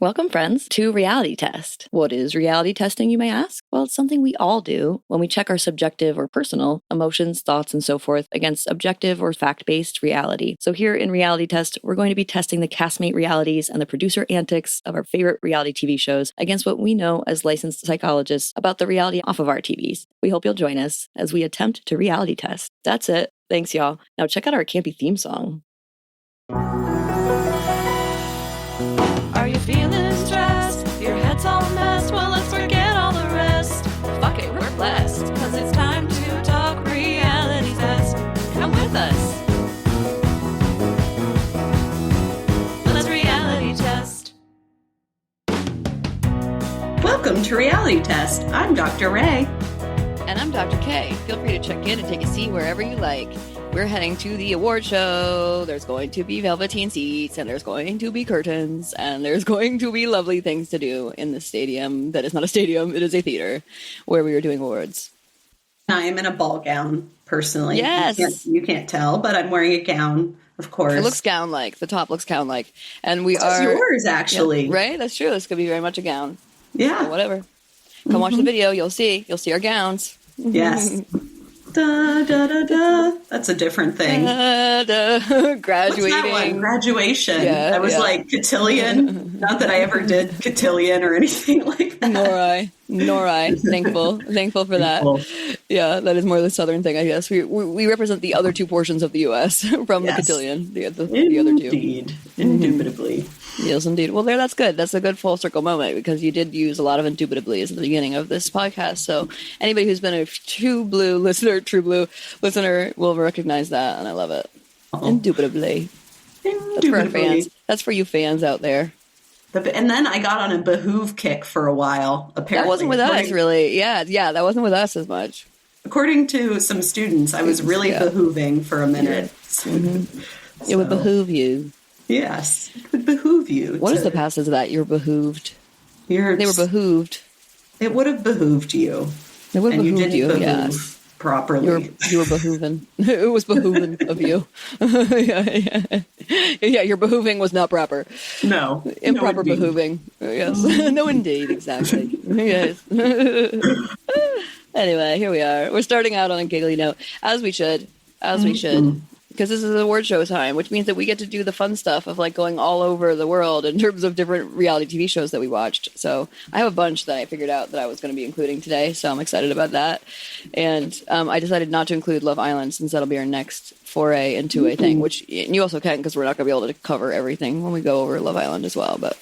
Welcome, friends, to Reality Test. What is reality testing, you may ask? Well, it's something we all do when we check our subjective or personal emotions, thoughts, and so forth against objective or fact-based reality. So here in Reality Test, we're going to be testing the castmate realities and the producer antics of our favorite reality TV shows against what we know as licensed psychologists about the reality off of our TVs. We hope you'll join us as we attempt to reality test. That's it. Thanks, y'all. Now check out our campy theme song. Are you feeling stressed? Your head's all messed? Well, let's forget all the rest. Fuck it, we're blessed. Cause it's time to talk reality test. Come with us. Let's reality test. Welcome to Reality Test. I'm Dr. Ray. And I'm Dr. K. Feel free to check in and take a seat wherever you like. We're heading to the award show. There's going to be velveteen seats, and there's going to be curtains, and there's going to be lovely things to do in the stadium that is not a stadium, it is a theater where we are doing awards. I am in a ball gown, personally. Yes. You can't tell, but I'm wearing a gown, of course. It looks gown-like. The top looks gown-like. And we It's yours, actually. Yeah, right? That's true. This could be very much a gown. Yeah. So whatever. Come watch the video. You'll see. You'll see our gowns. Yes. Da, da, da, da. That's a different thing. Graduating. What's that one? Graduation. Yeah, I was like cotillion. Not that I ever did cotillion or anything like that. Nor I. Thankful for that. Yeah, that is more the southern thing, I guess. We represent the other two portions of the U.S. from the cotillion. The other two. Indeed. Indubitably. Yes, indeed. Well, that's good. That's a good full circle moment because you did use a lot of indubitably at the beginning of this podcast. So anybody who's been a true blue listener will recognize that, and I love it. Indubitably. That's for our fans. That's for you fans out there. And then I got on a behoove kick for a while, apparently. That wasn't with us, really. Yeah, that wasn't with us as much. According to some students, I was really behooving for a minute. Yeah. It would behoove you. Yes, it would behoove you. What is the passage of that? You're behooved. They were behooved. It would have behooved you. It would have behooved you, yes. Properly. You were behooving. It was behooving of you. Yeah, your behooving was not proper. No. Improper behooving. Yes. No, indeed. Exactly. Yes. Anyway, here we are. We're starting out on a giggly note, as we should. Because this is award show time, which means that we get to do the fun stuff of like going all over the world in terms of different reality TV shows that we watched. So I have a bunch that I figured out that I was going to be including today, so I'm excited about that. And I decided not to include Love Island since that'll be our next foray into a thing, which you also can because we're not going to be able to cover everything when we go over Love Island as well. But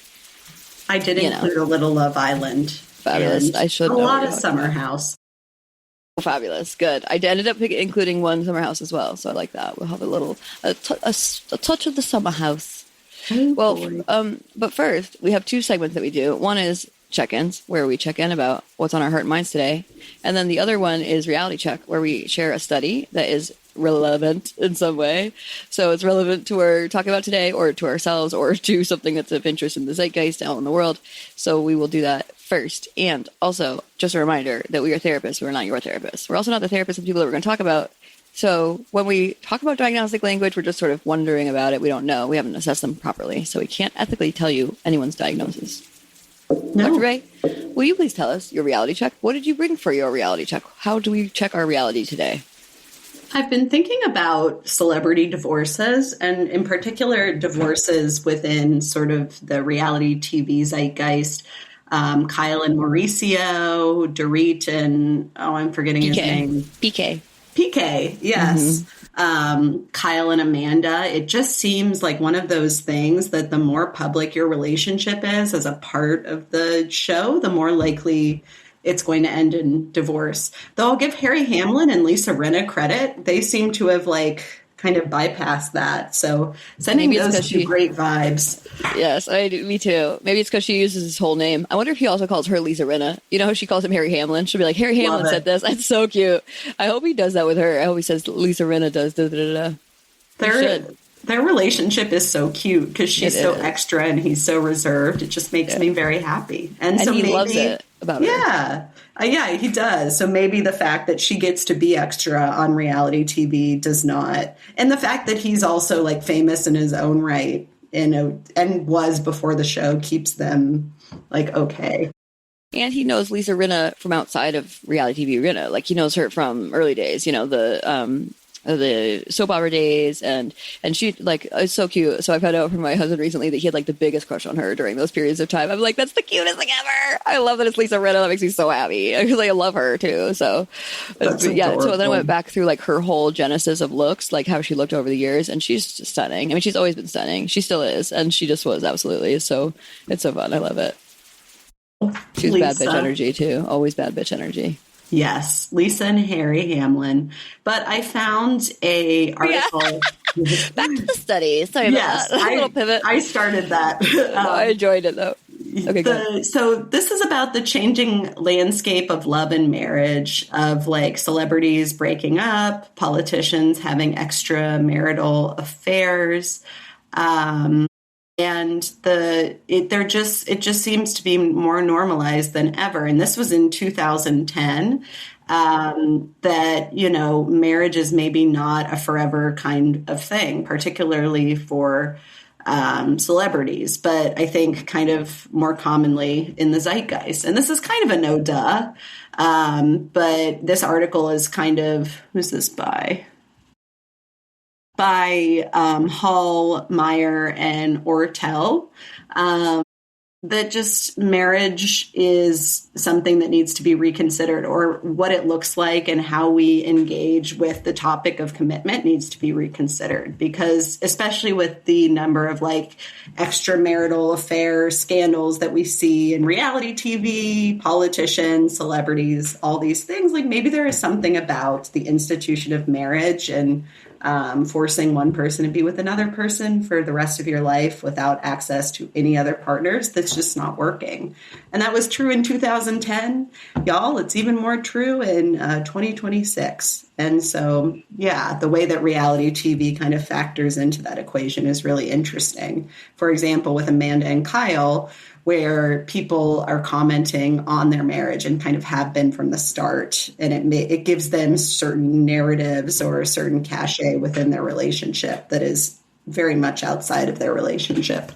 I did include a little Love Island. Fabulous. I should a know lot of Summer House. Fabulous. Good. I ended up including one Summer House as well, so I like that. We'll have a touch of the Summer House. But first, we have two segments that we do. One is check-ins, where we check in about what's on our heart and minds today. And then the other one is Reality Check, where we share a study that is relevant in some way. So it's relevant to what we're talking about today, or to ourselves, or to something that's of interest in the zeitgeist out in the world. So we will do that first. And also, just a reminder that we are therapists. We're not your therapists. We're also not the therapists of people that we're going to talk about. So when we talk about diagnostic language, we're just sort of wondering about it. We don't know. We haven't assessed them properly. So we can't ethically tell you anyone's diagnosis. No. Dr. Ray, will you please tell us your reality check? What did you bring for your reality check? How do we check our reality today? I've been thinking about celebrity divorces, and in particular divorces within sort of the reality TV zeitgeist. Kyle and Mauricio, Dorit, and I'm forgetting his name. PK, yes. Kyle and Amanda. It just seems like one of those things that the more public your relationship is as a part of the show, the more likely it's going to end in divorce. Though I'll give Harry Hamlin and Lisa Rinna credit. They seem to have kind of bypassed that. So sending those two great vibes. Yes, me too. Maybe it's because she uses his whole name. I wonder if he also calls her Lisa Rinna. You know how she calls him Harry Hamlin? She'll be like, Harry Hamlin said this. That's so cute. I hope he does that with her. I hope he says Lisa Rinna does da-da-da-da. Their relationship is so cute because she's so extra and he's so reserved. It just makes me very happy. And so he loves it about her. Yeah, he does. So maybe the fact that she gets to be extra on reality TV does not. And the fact that he's also famous in his own right and was before the show keeps them like okay. And he knows Lisa Rinna from outside of reality TV Rinna. Like, he knows her from early days, you know, the soap opera days, and she, like, it's so cute. So I found out from my husband recently that he had like the biggest crush on her during those periods of time. I'm like, that's the cutest thing ever. I love that it's Lisa Rinna. That makes me so happy because I love her too. So yeah. So then I went back through like her whole genesis of looks, like how she looked over the years, and she's just stunning. I mean, she's always been stunning. She still is, and she just was absolutely. So it's so fun. I love it. She's bad bitch energy too. Always bad bitch energy. Yes, Lisa and Harry Hamlin. But I found a article. Back to the study. Sorry about that. A little pivot. I started that. I enjoyed it though. Okay, good. So this is about the changing landscape of love and marriage, of like celebrities breaking up, politicians having extramarital affairs. And it just seems to be more normalized than ever. And this was in 2010, that, you know, marriage is maybe not a forever kind of thing, particularly for celebrities, but I think kind of more commonly in the zeitgeist. And this is kind of a no duh. But this article is kind of, who's this by? By Hall, Meyer, and Ortel, that just marriage is something that needs to be reconsidered, or what it looks like and how we engage with the topic of commitment needs to be reconsidered, because especially with the number of like extramarital affair scandals that we see in reality TV, politicians, celebrities, all these things, like maybe there is something about the institution of marriage and forcing one person to be with another person for the rest of your life without access to any other partners that's just not working. And that was true in 2010. Y'all, it's even more true in 2026. And so, yeah, the way that reality TV kind of factors into that equation is really interesting. For example, with Amanda and Kyle, where people are commenting on their marriage and kind of have been from the start. And it gives them certain narratives or a certain cachet within their relationship that is very much outside of their relationship.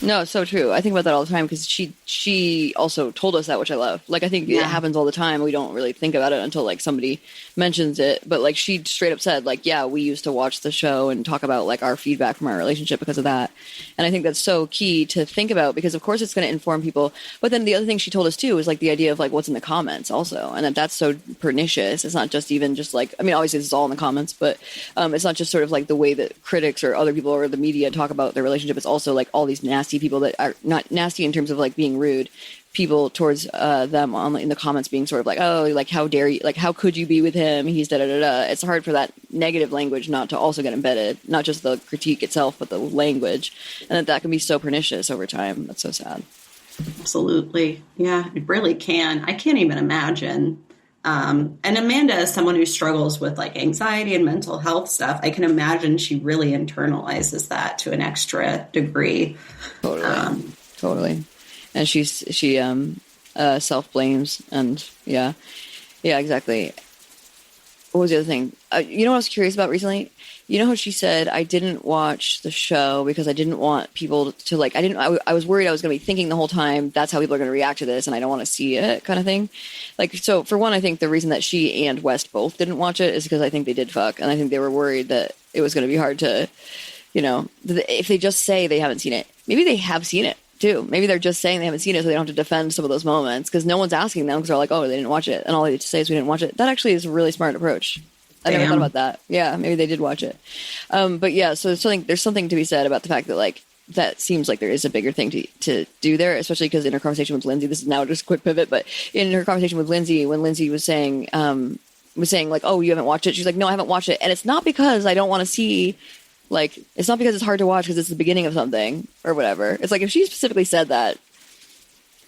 No, it's so true. I think about that all the time because she also told us that, which I love. Like, I think it happens all the time. We don't really think about it until like somebody mentions it. But like, she straight up said, like, yeah, we used to watch the show and talk about like our feedback from our relationship because of that. And I think that's so key to think about, because of course it's going to inform people. But then the other thing she told us too is like the idea of like what's in the comments also, and that's so pernicious. It's not just even just like, I mean, obviously it's all in the comments, but it's not just sort of like the way that critics or other people or the media talk about their relationship. It's also like all these nasty people that are not nasty in terms of like being rude, people towards them in the comments being sort of like, oh, like how dare you, like how could you be with him, he's da da da da. It's hard for that negative language not to also get embedded, not just the critique itself but the language, and that can be so pernicious over time. That's so sad. Absolutely. Yeah, it really can. I can't even imagine. And Amanda is someone who struggles with like anxiety and mental health stuff. I can imagine she really internalizes that to an extra degree. Totally. And she self blames, and yeah, exactly. What was the other thing? You know what I was curious about recently? You know how she said, I didn't watch the show because I didn't want people to like, I was worried I was going to be thinking the whole time, that's how people are going to react to this, and I don't want to see it, kind of thing. Like, so for one, I think the reason that she and West both didn't watch it is because I think they did fuck, and I think they were worried that it was going to be hard to, you know, if they just say they haven't seen it, maybe they have seen it too. Maybe they're just saying they haven't seen it so they don't have to defend some of those moments, because no one's asking them because they're like, oh, they didn't watch it, and all they have to say is we didn't watch it. That actually is a really smart approach. I never thought about that. Yeah, maybe they did watch it. But yeah, so there's something to be said about the fact that like that seems like there is a bigger thing to do there, especially because in her conversation with Lindsay, this is now just a quick pivot, but in her conversation with Lindsay, when Lindsay was saying like, oh, you haven't watched it, she's like, no, I haven't watched it, and it's not because I don't want to see, like, it's not because it's hard to watch because it's the beginning of something or whatever. It's like if she specifically said that,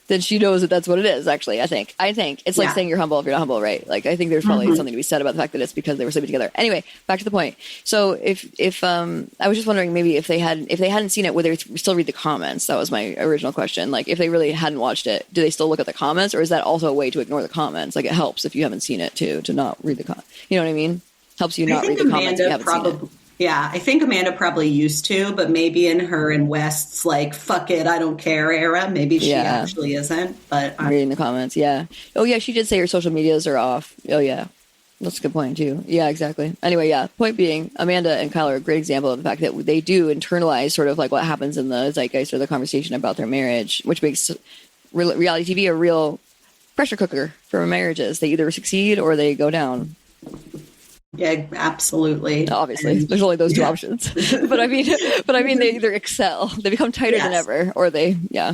then she knows that that's what it is, actually. I think it's like saying you're humble if you're not humble, right? Like, I think there's probably something to be said about the fact that it's because they were sleeping together. Anyway, back to the point. So if I was just wondering, maybe if they hadn't seen it, would they still read the comments? That was my original question. Like, if they really hadn't watched it, do they still look at the comments, or is that also a way to ignore the comments? Like, it helps if you haven't seen it to not read the comments. You know what I mean? Helps you not read the comments if you haven't seen it. Yeah, I think Amanda probably used to, but maybe in her and West's like, fuck it, I don't care era, maybe she Yeah. actually isn't. But Reading the comments, yeah. Oh, yeah, she did say her social medias are off. Oh, yeah. That's a good point, too. Yeah, exactly. Anyway, yeah, point being, Amanda and Kyle are a great example of the fact that they do internalize sort of like what happens in the zeitgeist or the conversation about their marriage, which makes reality TV a real pressure cooker for marriages. They either succeed or they go down. yeah, absolutely. Obviously, And, there's only those two options. But I mean, they either excel, they become tighter than ever, or they, yeah.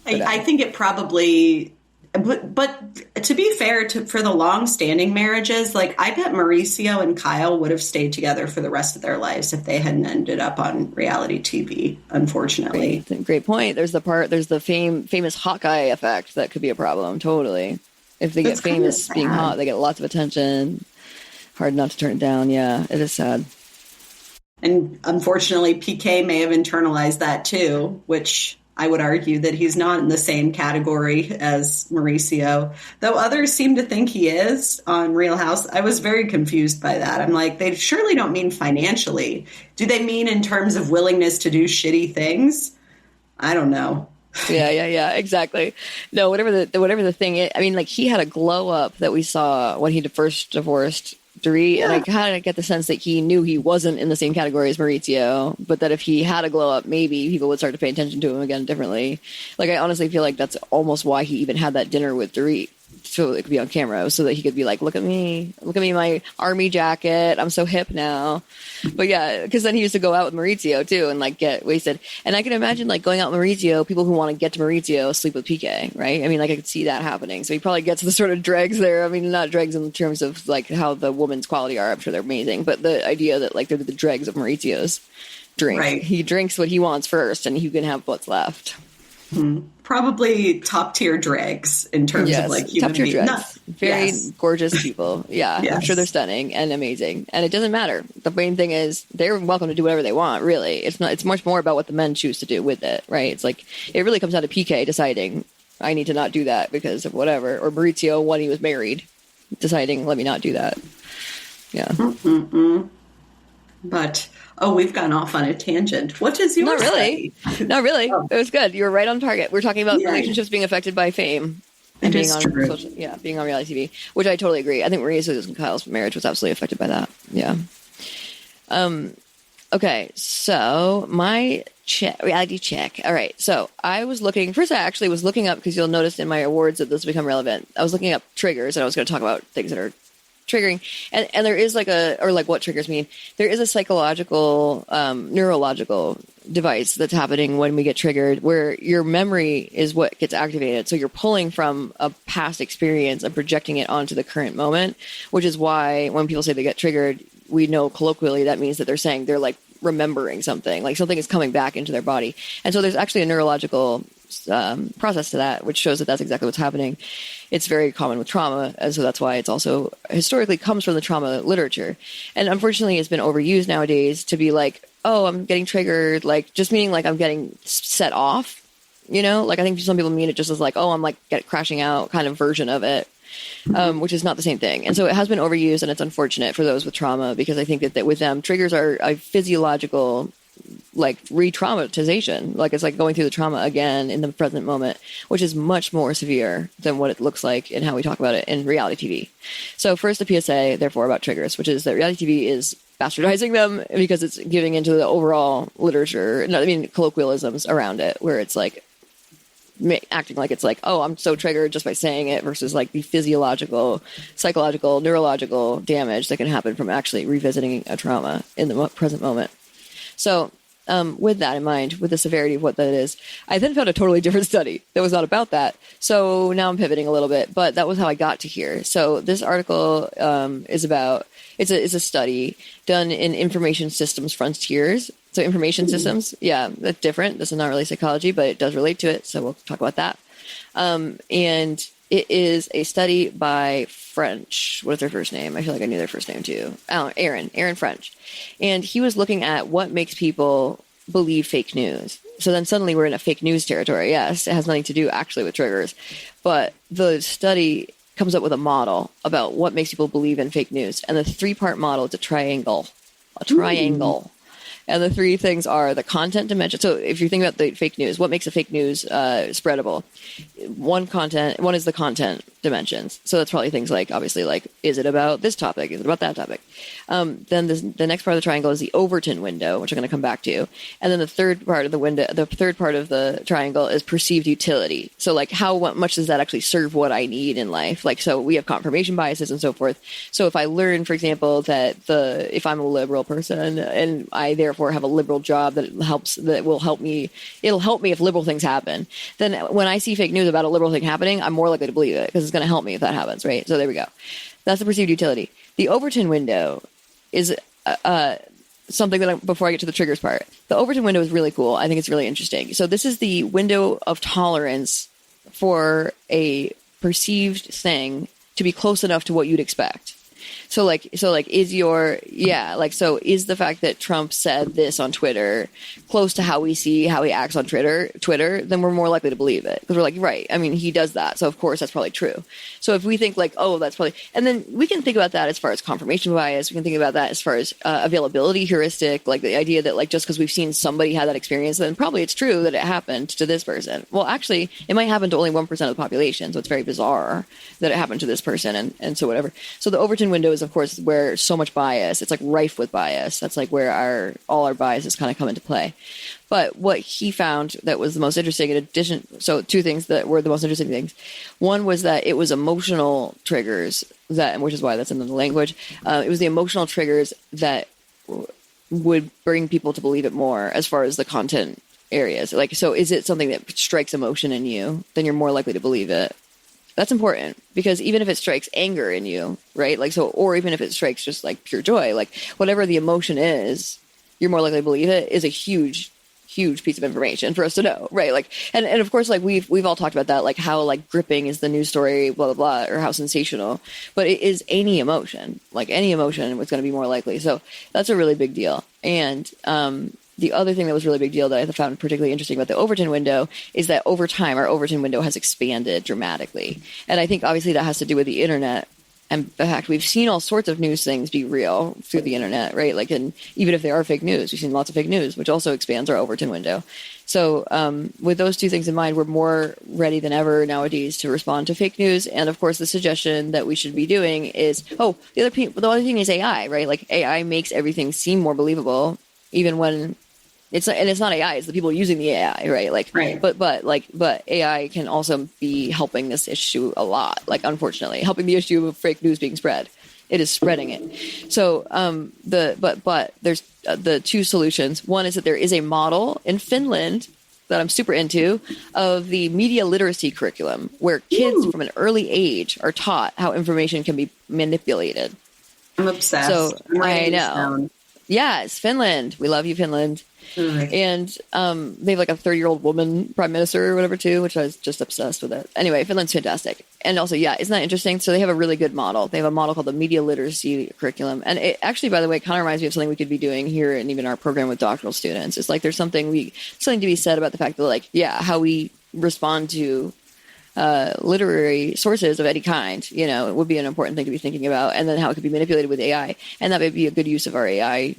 I think it probably, but to be fair, for the long-standing marriages, like I bet Mauricio and Kyle would have stayed together for the rest of their lives if they hadn't ended up on reality TV. Unfortunately, great point. There's the famous hot guy effect that could be a problem. Totally, if they get famous being hot, they get lots of attention. Hard not to turn it down. Yeah, it is sad. And unfortunately, PK may have internalized that too, which I would argue that he's not in the same category as Mauricio, though others seem to think he is on Real House. I was very confused by that. I'm like, they surely don't mean financially. Do they mean in terms of willingness to do shitty things? I don't know. Yeah, exactly. No, whatever the thing is, I mean, like he had a glow up that we saw when he first divorced Dorit, and I kind of get the sense that he knew he wasn't in the same category as Mauricio, but that if he had a glow up, maybe people would start to pay attention to him again differently. Like, I honestly feel like that's almost why he even had that dinner with Dorit, so it could be on camera, so that he could be like, look at me, my army jacket, I'm so hip now. But yeah, because then he used to go out with Mauricio too and like get wasted. And I can imagine like going out with Mauricio, people who want to get to Mauricio sleep with PK, right? I mean, like I could see that happening. So he probably gets the sort of dregs there. I mean, not dregs in terms of like how the woman's quality are. I'm sure they're amazing, but the idea that like they're the dregs of Mauricio's drink. Right. He drinks what he wants first, and he can have what's left. Probably top tier dregs in terms of like human top tier dregs. Very gorgeous people. Yeah, I'm sure they're stunning and amazing. And it doesn't matter. The main thing is they're welcome to do whatever they want. Really, it's much more about what the men choose to do with it. Right? It's like it really comes down to PK deciding I need to not do that because of whatever, or Mauricio when he was married deciding let me not do that. Yeah. But we've gone off on a tangent. What is yours? Not really. Oh. It was good. You were right on target. We're talking about relationships being affected by fame and being on being on reality TV, which I totally agree. I think Maurice's and Kyle's marriage was absolutely affected by that. Yeah. Okay, so my reality check. All right, so I was looking. First, I actually was looking up because you'll notice in my awards that this will become relevant. I was looking up triggers, and I was going to talk about things that are triggering, and there is what triggers mean. There is a psychological, neurological device that's happening when we get triggered, where your memory is what gets activated. So you're pulling from a past experience and projecting it onto the current moment, which is why when people say they get triggered, we know colloquially that means that they're saying they're like remembering something, like something is coming back into their body. And so there's actually a neurological process to that, which shows that that's exactly what's happening. It's very common with trauma, and so that's why it's also historically comes from the trauma literature. And unfortunately, it's been overused nowadays to be like, oh, I'm getting triggered, like just meaning like I'm getting set off, you know? Like I think some people mean it just as like, oh, I'm like crashing out kind of version of it, which is not the same thing. And so it has been overused, and it's unfortunate for those with trauma, because I think that with them, triggers are a physiological like re-traumatization, like it's like going through the trauma again in the present moment, which is much more severe than what it looks like in how we talk about it in reality TV. So first, the PSA, therefore, about triggers, which is that reality TV is bastardizing them because it's giving into the overall literature, colloquialisms around it, where it's like acting like it's like, oh, I'm so triggered just by saying it, versus like the physiological, psychological, neurological damage that can happen from actually revisiting a trauma in the present moment. So with that in mind, with the severity of what that is, I then found a totally different study that was not about that. So now I'm pivoting a little bit, but that was how I got to here. So this article is about, it's a study done in information systems frontiers. So information systems, that's different. This is not really psychology, but it does relate to it. So we'll talk about that. And it is a study by French. What is their first name? I feel like I knew their first name too. Aaron French. And he was looking at what makes people believe fake news. So then suddenly we're in a fake news territory. Yes, it has nothing to do actually with triggers. But the study comes up with a model about what makes people believe in fake news. And the 3-part model is a triangle a triangle. And the three things are the content dimension. So if you think about the fake news, what makes a fake news spreadable? One is the content dimensions. So that's probably things like, obviously, like, is it about this topic? Is it about that topic? Then the next part of the triangle is the Overton window, which I'm going to come back to. And then the third part of the triangle is perceived utility. So like, how much does that actually serve what I need in life? Like, so we have confirmation biases and so forth. So if I learn, for example, that if I'm a liberal person and I therefore have a liberal job it'll help me if liberal things happen, then when I see fake news about a liberal thing happening, I'm more likely to believe it because it's going to help me if that happens, right? So there we go. That's the perceived utility. The Overton window is something that before I get to the triggers part. The Overton window is really cool. I think it's really interesting. So this is the window of tolerance for a perceived thing to be close enough to what you'd expect. So is the fact that Trump said this on Twitter close to how we see how he acts on Twitter, then we're more likely to believe it. Because we're like, right, I mean, he does that. So of course that's probably true. So if we think like, oh, that's probably, and then we can think about that as far as confirmation bias. We can think about that as far as availability heuristic, like the idea that like, just because we've seen somebody have that experience, then probably it's true that it happened to this person. Well, actually, it might happen to only 1% of the population. So it's very bizarre that it happened to this person. And so whatever. So the Overton window is, of course, where so much bias, it's like rife with bias. That's like where all our biases kind of come into play. But what he found that was the most interesting, in addition, so two things that were the most interesting things. One was that it was emotional triggers which is why that's in the language. It was the emotional triggers that would bring people to believe it more as far as the content areas. Like, so is it something that strikes emotion in you? Then you're more likely to believe it. That's important because even if it strikes anger in you, right? Like, so, or even if it strikes just like pure joy, like whatever the emotion is, you're more likely to believe it is a huge piece of information for us to know, right? Like, and of course, like we've all talked about that, like how like gripping is the news story, blah, blah, blah, or how sensational, but it is any emotion, like any emotion was going to be more likely. So that's a really big deal. And, the other thing that was really big deal that I found particularly interesting about the Overton window is that over time, our Overton window has expanded dramatically. And I think obviously that has to do with the internet. And in fact, we've seen all sorts of news things be real through the internet, right? Like, and even if they are fake news, we've seen lots of fake news, which also expands our Overton window. So with those two things in mind, we're more ready than ever nowadays to respond to fake news. And of course, the suggestion that we should be doing is, the other thing is AI, right? Like AI makes everything seem more believable, even when it's not AI, it's the people using the AI, right? Like, right. But AI can also be helping this issue a lot. Like, unfortunately, helping the issue of fake news being spread. It is spreading it. So, but there's the two solutions. One is that there is a model in Finland that I'm super into of the media literacy curriculum, where kids from an early age are taught how information can be manipulated. I'm obsessed. So I know. Yes, Finland. We love you, Finland. Mm-hmm. And they have like a 30-year-old woman prime minister or whatever too, which I was just obsessed with it. Anyway, Finland's fantastic. And also, yeah, isn't that interesting? So they have a really good model. They have a model called the media literacy curriculum. And it actually, by the way, kind of reminds me of something we could be doing here and even our program with doctoral students. It's like there's something to be said about the fact that, like, yeah, how we respond to literary sources of any kind, it would be an important thing to be thinking about, and then how it could be manipulated with AI. And that may be a good use of our AI,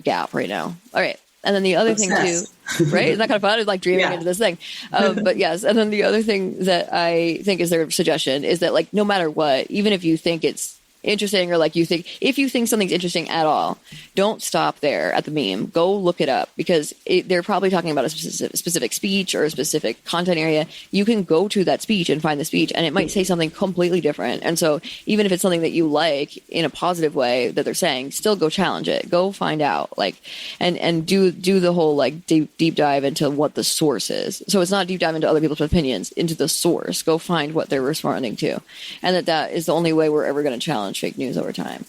gap right now. All right. And then the other thing too, right? Isn't that kind of fun? It's like dreaming into this thing. But yes. And then the other thing that I think is their suggestion is that, like, no matter what, even if you think it's interesting, or like if you think something's interesting at all, don't stop there at the meme. Go look it up, because they're probably talking about a specific speech or a specific content area. You can go to that speech and find the speech, and it might say something completely different. And so even if it's something that you like in a positive way that they're saying, still go challenge it. Go find out, like, and do the whole like deep dive into what the source is. So it's not deep dive into other people's opinions, into the source. Go find what they're responding to, and that is the only way we're ever going to challenge fake news over time.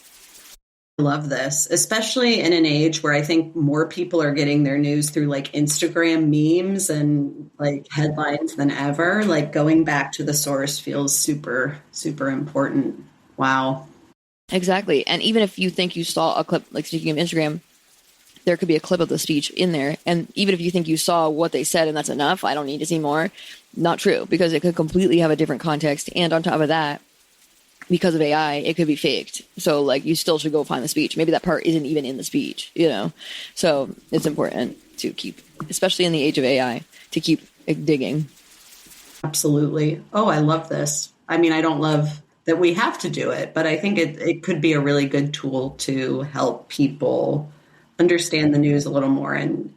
I love this, especially in an age where I think more people are getting their news through like Instagram memes and like headlines than ever. Like, going back to the source feels super, super important. Wow. Exactly. And even if you think you saw a clip, like speaking of Instagram, there could be a clip of the speech in there. And even if you think you saw what they said and that's enough, I don't need to see more. Not true, because it could completely have a different context. And on top of that, because of AI, it could be faked. So like you still should go find the speech. Maybe that part isn't even in the speech, you know? So it's important to keep, especially in the age of AI, to keep digging. Absolutely. Oh, I love this. I mean, I don't love that we have to do it, but I think it could be a really good tool to help people understand the news a little more and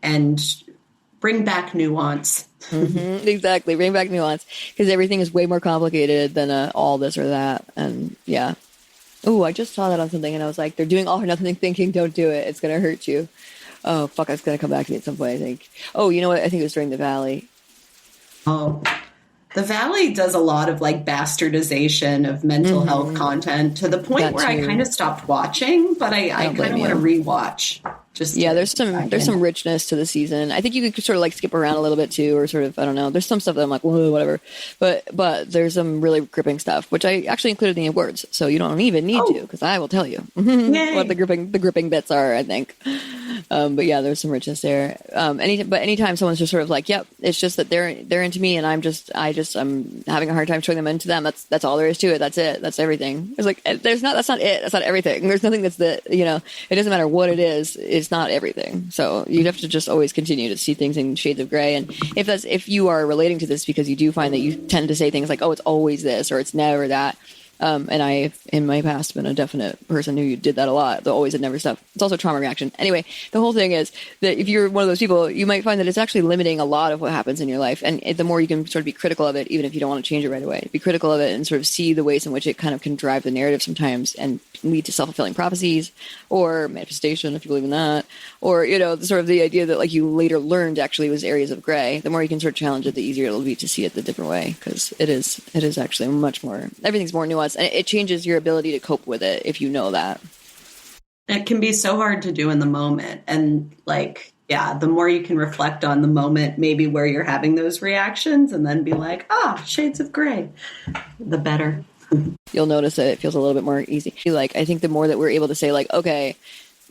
bring back nuance. Exactly. Bring back nuance, because everything is way more complicated than all this or that. And yeah. Oh, I just saw that on something and I was like, they're doing all or nothing thinking. Don't do it. It's going to hurt you. Oh, fuck. It's going to come back to me at some point, I think. Oh, you know what? I think it was during the Valley. Oh, the Valley does a lot of like bastardization of mental health content to the point That where I too. kind of stopped watching, but I kind blame of want to you. rewatch. Just Yeah, to there's get back in. some richness to the season. I think you could sort of like skip around a little bit too, or sort of, I don't know. There's some stuff that I'm like, whoa, whatever. But there's some really gripping stuff, which I actually included in the awards, so you don't even need to, because I will tell you Yay. what the gripping bits are, I think. But yeah, there's some richness there. Anytime someone's just sort of like, yep, it's just that they're into me, and I'm having a hard time showing them into them. That's all there is to it. That's it. That's everything. It's like that's not it. That's not everything. There's nothing that's it doesn't matter what it is. It's not everything. So you have to just always continue to see things in shades of gray. And if you are relating to this because you do find that you tend to say things like, oh, it's always this or it's never that. And I've, in my past, been a definite person who did that a lot, the always and never stuff. It's also trauma reaction. Anyway, the whole thing is that if you're one of those people, you might find that it's actually limiting a lot of what happens in your life. And the more you can sort of be critical of it, even if you don't want to change it right away, be critical of it and sort of see the ways in which it kind of can drive the narrative sometimes and lead to self-fulfilling prophecies or manifestation, if you believe in that, or, sort of the idea that like you later learned actually was areas of gray. The more you can sort of challenge it, the easier it'll be to see it the different way, because it is actually much more, everything's more nuanced. And it changes your ability to cope with it if you know that. It can be so hard to do in the moment. And like, yeah, the more you can reflect on the moment, maybe where you're having those reactions, and then be like, shades of gray, the better. You'll notice that it feels a little bit more easy. Like, I think the more that we're able to say like, okay,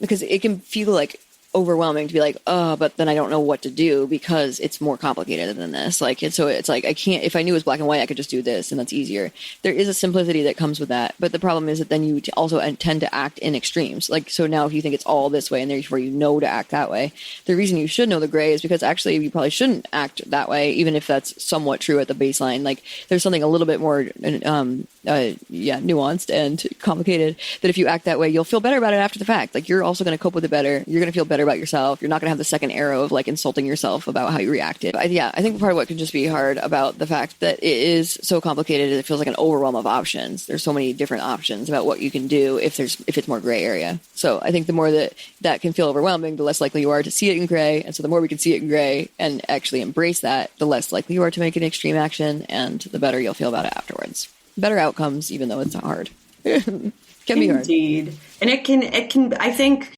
because it can feel like overwhelming to be like, but then I don't know what to do because it's more complicated than this. Like, and so it's like, I can't, if I knew it was black and white, I could just do this and that's easier. There is a simplicity that comes with that. But the problem is that then you also tend to act in extremes. Like, so now if you think it's all this way and therefore you know to act that way, the reason you should know the gray is because actually you probably shouldn't act that way, even if that's somewhat true at the baseline. Like, there's something a little bit more, nuanced and complicated that if you act that way, you'll feel better about it after the fact. Like, you're also going to cope with it better. You're going to feel better about yourself. You're not going to have the second arrow of like insulting yourself about how you reacted. I think part of what can just be hard about the fact that it is so complicated is it feels like an overwhelm of options. There's so many different options about what you can do if it's more gray area. So I think the more that can feel overwhelming, the less likely you are to see it in gray. And so the more we can see it in gray and actually embrace that, the less likely you are to make an extreme action, and the better you'll feel about it afterwards. Better outcomes, even though it's hard. Can be hard. Indeed. And it can, I think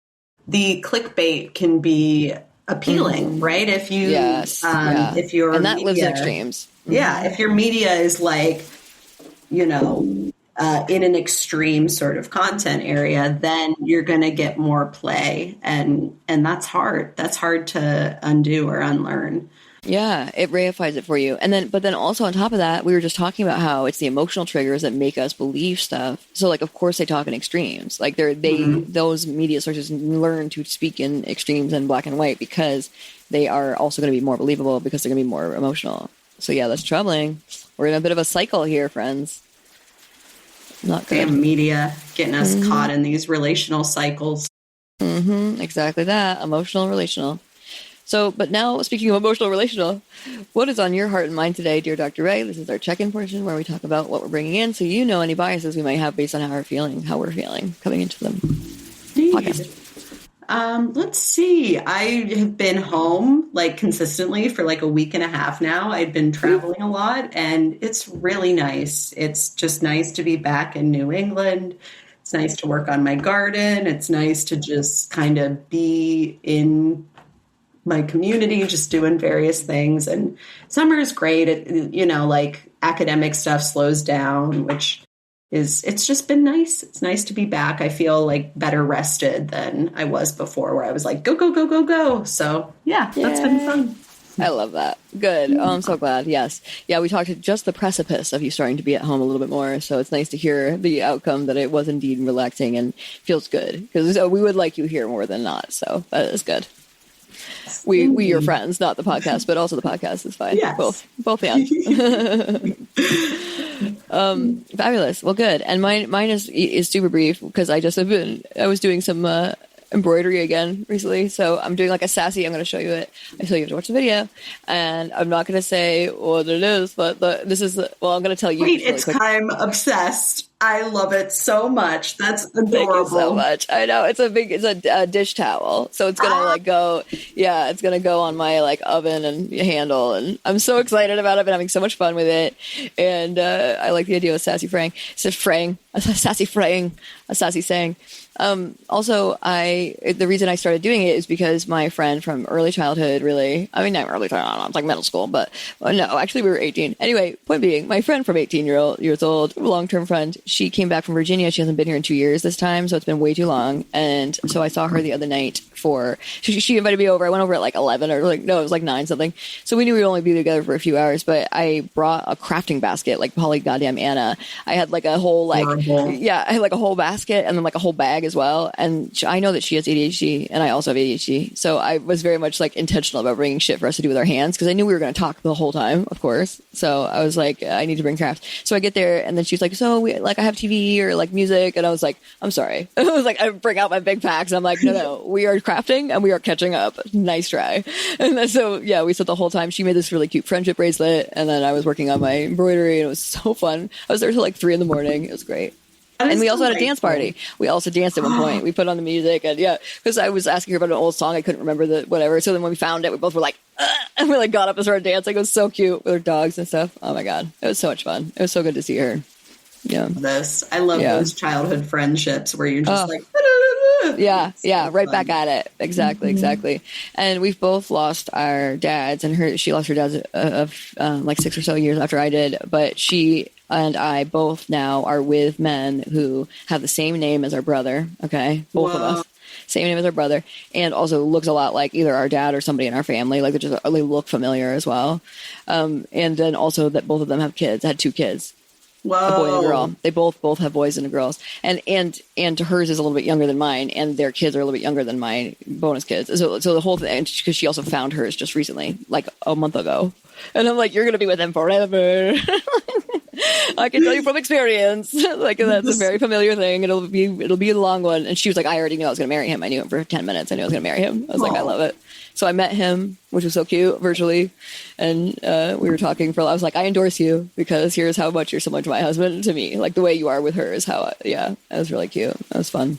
the clickbait can be appealing, right? If you, if you're, and that media, lives in extremes. Yeah. If your media is like, in an extreme sort of content area, then you're going to get more play. And that's hard. That's hard to undo or unlearn. Yeah, it reifies it for you. But then also on top of that, we were just talking about how it's the emotional triggers that make us believe stuff. So like, of course they talk in extremes. Like those media sources learn to speak in extremes and black and white because they are also going to be more believable because they're going to be more emotional. So yeah, that's troubling. We're in a bit of a cycle here, friends. Not good. Damn media getting us caught in these relational cycles. Exactly that. Emotional, relational. So, but now, speaking of emotional relational, what is on your heart and mind today, dear Dr. Ray? This is our check-in portion where we talk about what we're bringing in, so you know any biases we might have based on how we're feeling coming into the podcast. Let's see. I have been home like consistently for like a week and a half now. I've been traveling a lot, and it's really nice. It's just nice to be back in New England. It's nice to work on my garden. It's nice to just kind of be in my community, just doing various things. And summer is great. Like academic stuff slows down, which it's just been nice. It's nice to be back. I feel like better rested than I was before, where I was like, go, go, go, go, go. So yeah, that's been fun. I love that. Good. Oh, I'm so glad. Yes. Yeah, we talked just the precipice of you starting to be at home a little bit more. So it's nice to hear the outcome that it was indeed relaxing and feels good. Because we would like you here more than not. So that is good. We your friends, not the podcast, but also the podcast is fine. Yes. Both hands. Fabulous. Well, good. And mine is super brief because I was doing some embroidery again recently. So I'm doing like a sassy, I'm going to show you it. So you have to watch the video, and I'm not going to say what it is, but I'm going to tell you. Wait, I'm obsessed. I love it so much. That's adorable. Thank you so much. I know it's a dish towel, so it's gonna go. Yeah, it's gonna go on my like oven and handle, and I'm so excited about it. I've been having so much fun with it, and I like the idea of sassy fraying. A sassy fraying, a sassy saying. Also, the reason I started doing it is because my friend from early childhood, really, I mean, not early childhood, it's like middle school, but no, actually we were 18. Anyway, point being, my friend from 18 years old, long-term friend, she came back from Virginia. She hasn't been here in 2 years this time, so it's been way too long. And so I saw her the other night she invited me over. I went over at like 11 or it was like 9 something. So we knew we'd only be together for a few hours, but I brought a crafting basket, like Polly goddamn Anna. I had like a whole I had like a whole basket and then like a whole bag as well. And I know that she has ADHD and I also have ADHD. So I was very much like intentional about bringing shit for us to do with our hands because I knew we were going to talk the whole time, of course. So I was like, I need to bring craft. So I get there and then she's like, so I have TV or like music. And I was like, I'm sorry. I was like, I bring out my big packs. I'm like, no, we are crafting and we are catching up. Nice try. And then, so yeah, we spent the whole time. She made this really cute friendship bracelet. And then I was working on my embroidery and it was so fun. I was there till like 3 a.m. It was great. And we also had a dance party. We also danced at one point. We put on the music and because I was asking her about an old song. I couldn't remember whatever. So then when we found it, we both were like, and we like got up and started dancing. It was so cute with her dogs and stuff. Oh my God. It was so much fun. It was so good to see her. Yeah. I love those childhood friendships where you're just like, right back at it. Exactly. And we've both lost our dads, and she lost her dads of like 6 or so years after I did, but she and I both now are with men who have the same name as our brother. Okay. Both of us. Same name as our brother, and also looks a lot like either our dad or somebody in our family. Like they look familiar as well. And then also that both of them have kids, had 2 kids. Whoa. A boy and a girl. They both have boys and girls, and hers is a little bit younger than mine, and their kids are a little bit younger than my bonus kids. So the whole thing, because she also found hers just recently, like a month ago, and I'm like, you're gonna be with him forever. I can tell you from experience. Like that's a very familiar thing. It'll be a long one. And she was like, I already knew I was gonna marry him. I knew him for 10 minutes. I knew I was gonna marry him. I was like, I love it. So I met him, which was so cute, virtually, and we were talking I was like, I endorse you because here's how much you're similar to my husband and to me. Like the way you are with her is how. That was really cute. That was fun.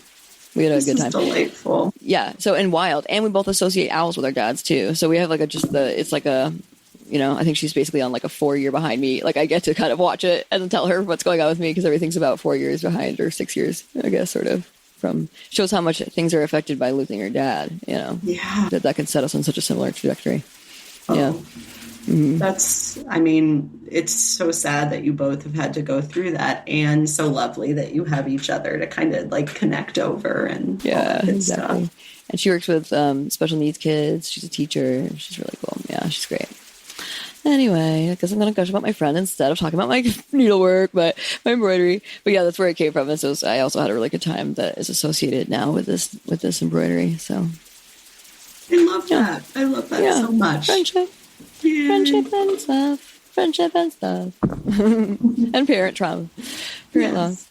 We had a good time. Delightful. Yeah. So and wild, and we both associate owls with our dads too. So we have like it's like a. I think she's basically on like a 4 year behind me. Like I get to kind of watch it and tell her what's going on with me because everything's about 4 years behind or 6 years, I guess, sort of. Shows how much things are affected by losing your dad. That can set us on such a similar trajectory. It's so sad that you both have had to go through that, and so lovely that you have each other to kind of like connect over and all that good stuff. And she works with special needs kids. She's a teacher. She's really cool. Yeah, she's great. Anyway, I guess I'm going to gush about my friend instead of talking about my needlework, but my embroidery. But yeah, that's where it came from. And so I also had a really good time that is associated now with this embroidery. So I love that. I love that so much. Friendship and stuff. And parent trauma. Parent loss.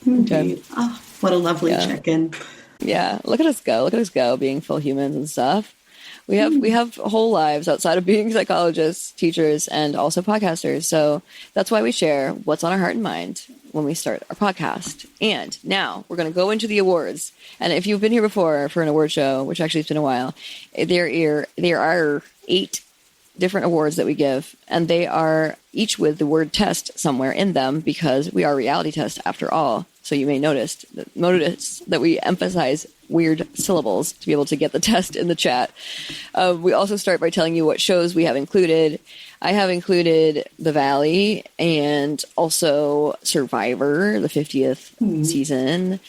Okay. Oh, what a lovely check-in. Yeah, look at us go, being full humans and stuff. We have whole lives outside of being psychologists, teachers, and also podcasters. So that's why we share what's on our heart and mind when we start our podcast. And now we're going to go into the awards. And if you've been here before for an award show, which actually has been a while, there are 8 different awards that we give, and they are each with the word test somewhere in them because we are a reality test after all. So you may notice that we emphasize weird syllables to be able to get the test in the chat. We also start by telling you what shows we have included. I have included The Valley and also Survivor, the 50th season,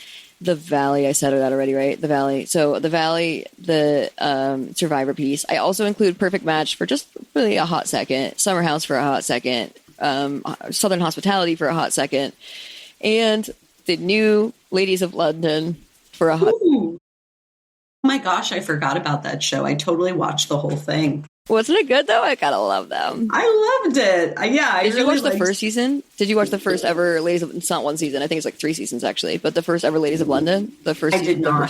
The Valley, I said that already, right? The Valley. So The Valley, the Survivor piece. I also include Perfect Match for just really a hot second, Summer House for a hot second, Southern Hospitality for a hot second, and the new Ladies of London for a hot. Ooh. Oh my gosh, I forgot about that show. I totally watched the whole thing. Wasn't it good though? I gotta love them. I loved it. Did you watch the first season? Did you watch the first ever Ladies of? It's not one season. I think it's like 3 seasons actually. But the first ever Ladies of London, the first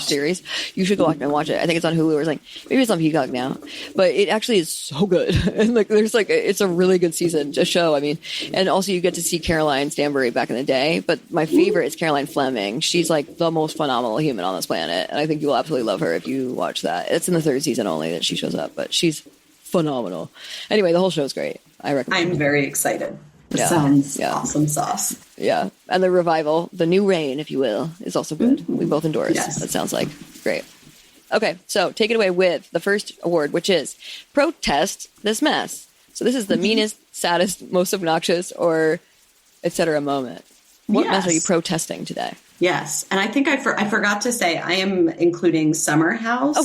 series. You should go back and watch it. I think it's on Hulu or something. Maybe it's on Peacock now. But it actually is so good. And like, it's a really good season, a show. I mean, and also you get to see Caroline Stanbury back in the day. But my favorite is Caroline Fleming. She's like the most phenomenal human on this planet, and I think you'll absolutely love her if you watch that. It's in the 3rd season only that she shows up, but she's phenomenal. Anyway, the whole show's great. I recommend. I'm very excited. It sounds awesome sauce. Yeah. And the revival, the new reign, if you will, is also good. Mm-hmm. We both endorse. Yes. That sounds like great. Okay, so take it away with the first award, which is Protest This Mess. So this is the meanest, saddest, most obnoxious, or etc. moment. What mess are you protesting today? Yes. And I think I forgot to say I am including Summer House.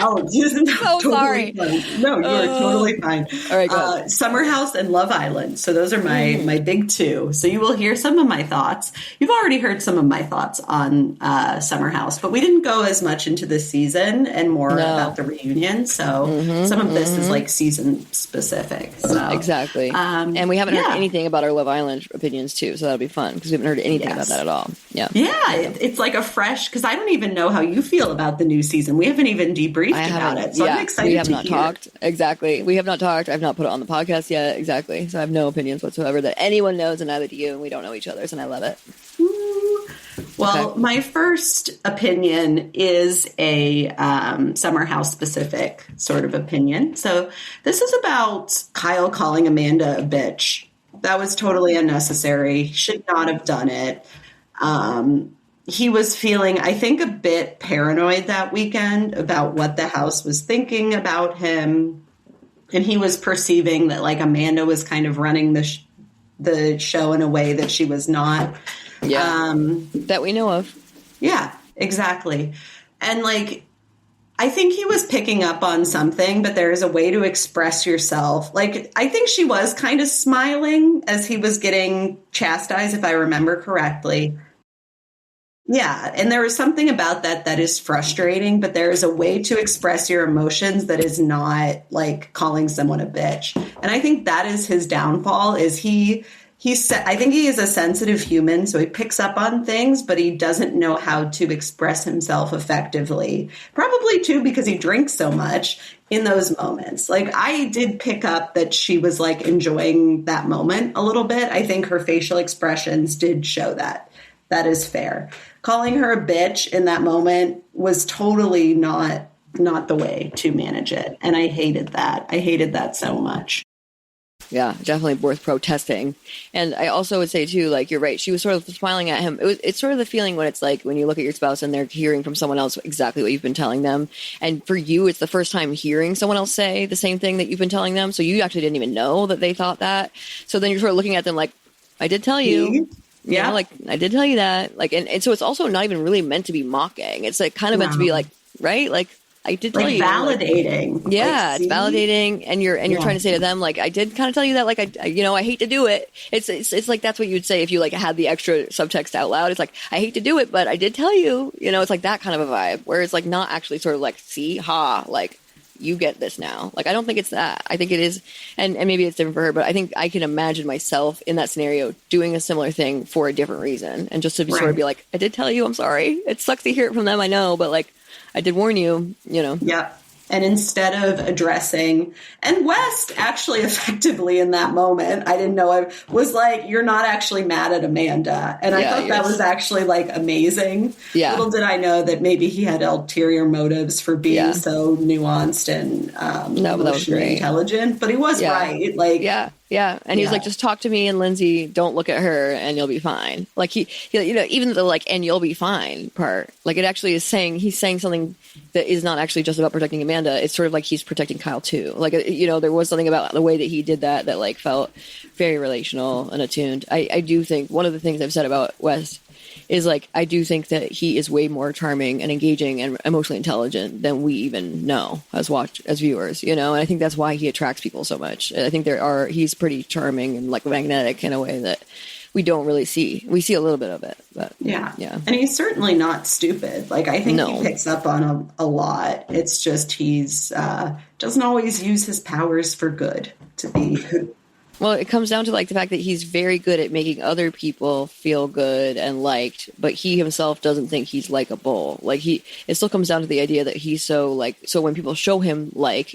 Oh, so sorry. Fine. No, you are totally fine. All right, go Summer House and Love Island. So those are my big 2. So you will hear some of my thoughts. You've already heard some of my thoughts on Summer House, but we didn't go as much into the season and more about the reunion. So some of this is like season specific. So exactly. And we haven't heard anything about our Love Island opinions too. So that'll be fun because we haven't heard anything about that at all. Yeah. Yeah. It's like a fresh, because I don't even know how you feel about the new season. We haven't even debriefed about it. So I'm excited we have to not hear. Talked. Exactly. We have not talked. I've not put it on the podcast yet. Exactly. So I have no opinions whatsoever that anyone knows, and neither do you, and we don't know each other's, and I love it. Ooh. Well, my first opinion is a Summer House specific sort of opinion. So this is about Kyle calling Amanda a bitch. That was totally unnecessary. Should not have done it. He was feeling, I think, a bit paranoid that weekend about what the house was thinking about him. And he was perceiving that, like, Amanda was kind of running the show in a way that she was not. Yeah. That we know of. Yeah, exactly. And, like, I think he was picking up on something, but there is a way to express yourself. Like, I think she was kind of smiling as he was getting chastised, if I remember correctly. Yeah, and there is something about that is frustrating, but there is a way to express your emotions that is not like calling someone a bitch. And I think that is his downfall. Is I think he is a sensitive human, so he picks up on things, but he doesn't know how to express himself effectively. Probably too because he drinks so much in those moments. Like, I did pick up that she was like enjoying that moment a little bit. I think her facial expressions did show that. That is fair. Calling her a bitch in that moment was totally not the way to manage it. And I hated that. I hated that so much. Yeah, definitely worth protesting. And I also would say too, like, you're right. She was sort of smiling at him. It's sort of the feeling when it's like when you look at your spouse and they're hearing from someone else exactly what you've been telling them. And for you, it's the first time hearing someone else say the same thing that you've been telling them. So you actually didn't even know that they thought that. So then you're sort of looking at them like, I did tell you. Yeah, like, I did tell you that. Like, and so it's also not even really meant to be mocking. It's like kind of meant to be like, right? Like, I did tell you. Validating. Like, yeah, it's validating, and you're trying to say to them, like, I did kind of tell you that, like, I hate to do it. It's like that's what you'd say if you like had the extra subtext out loud. It's like, I hate to do it, but I did tell you. It's like that kind of a vibe, where it's like not actually sort of like, see, like, you get this now. Like, I don't think it's that. I think it is, and maybe it's different for her, but I think I can imagine myself in that scenario doing a similar thing for a different reason, and just to sort of be like, I did tell you, I'm sorry. It sucks to hear it from them, I know, but like, I did warn you, Yep. And instead of addressing, and West actually effectively in that moment, I didn't know, I was like, you're not actually mad at Amanda. And I thought that was actually like amazing. Yeah. Little did I know that maybe he had ulterior motives for being so nuanced and emotionally intelligent, but he was right. Like, yeah. And he was like, just talk to me and Lindsay, don't look at her and you'll be fine. Like he even the like, and you'll be fine part, like it actually is saying, he's saying something that is not actually just about protecting Amanda. It's sort of like he's protecting Kyle too. Like, there was something about the way that he did that like felt very relational and attuned. I do think one of the things I've said about West is like, I do think that he is way more charming and engaging and emotionally intelligent than we even know as viewers, you know? And I think that's why he attracts people so much. I think he's pretty charming and like magnetic in a way that we don't really see. We see a little bit of it, but yeah. Yeah. And he's certainly not stupid. Like, I think No. he picks up on a lot. It's just he's doesn't always use his powers for good to be. Well, it comes down to like the fact that he's very good at making other people feel good and liked, but he himself doesn't think he's likable. Like it still comes down to the idea that he's so when people show him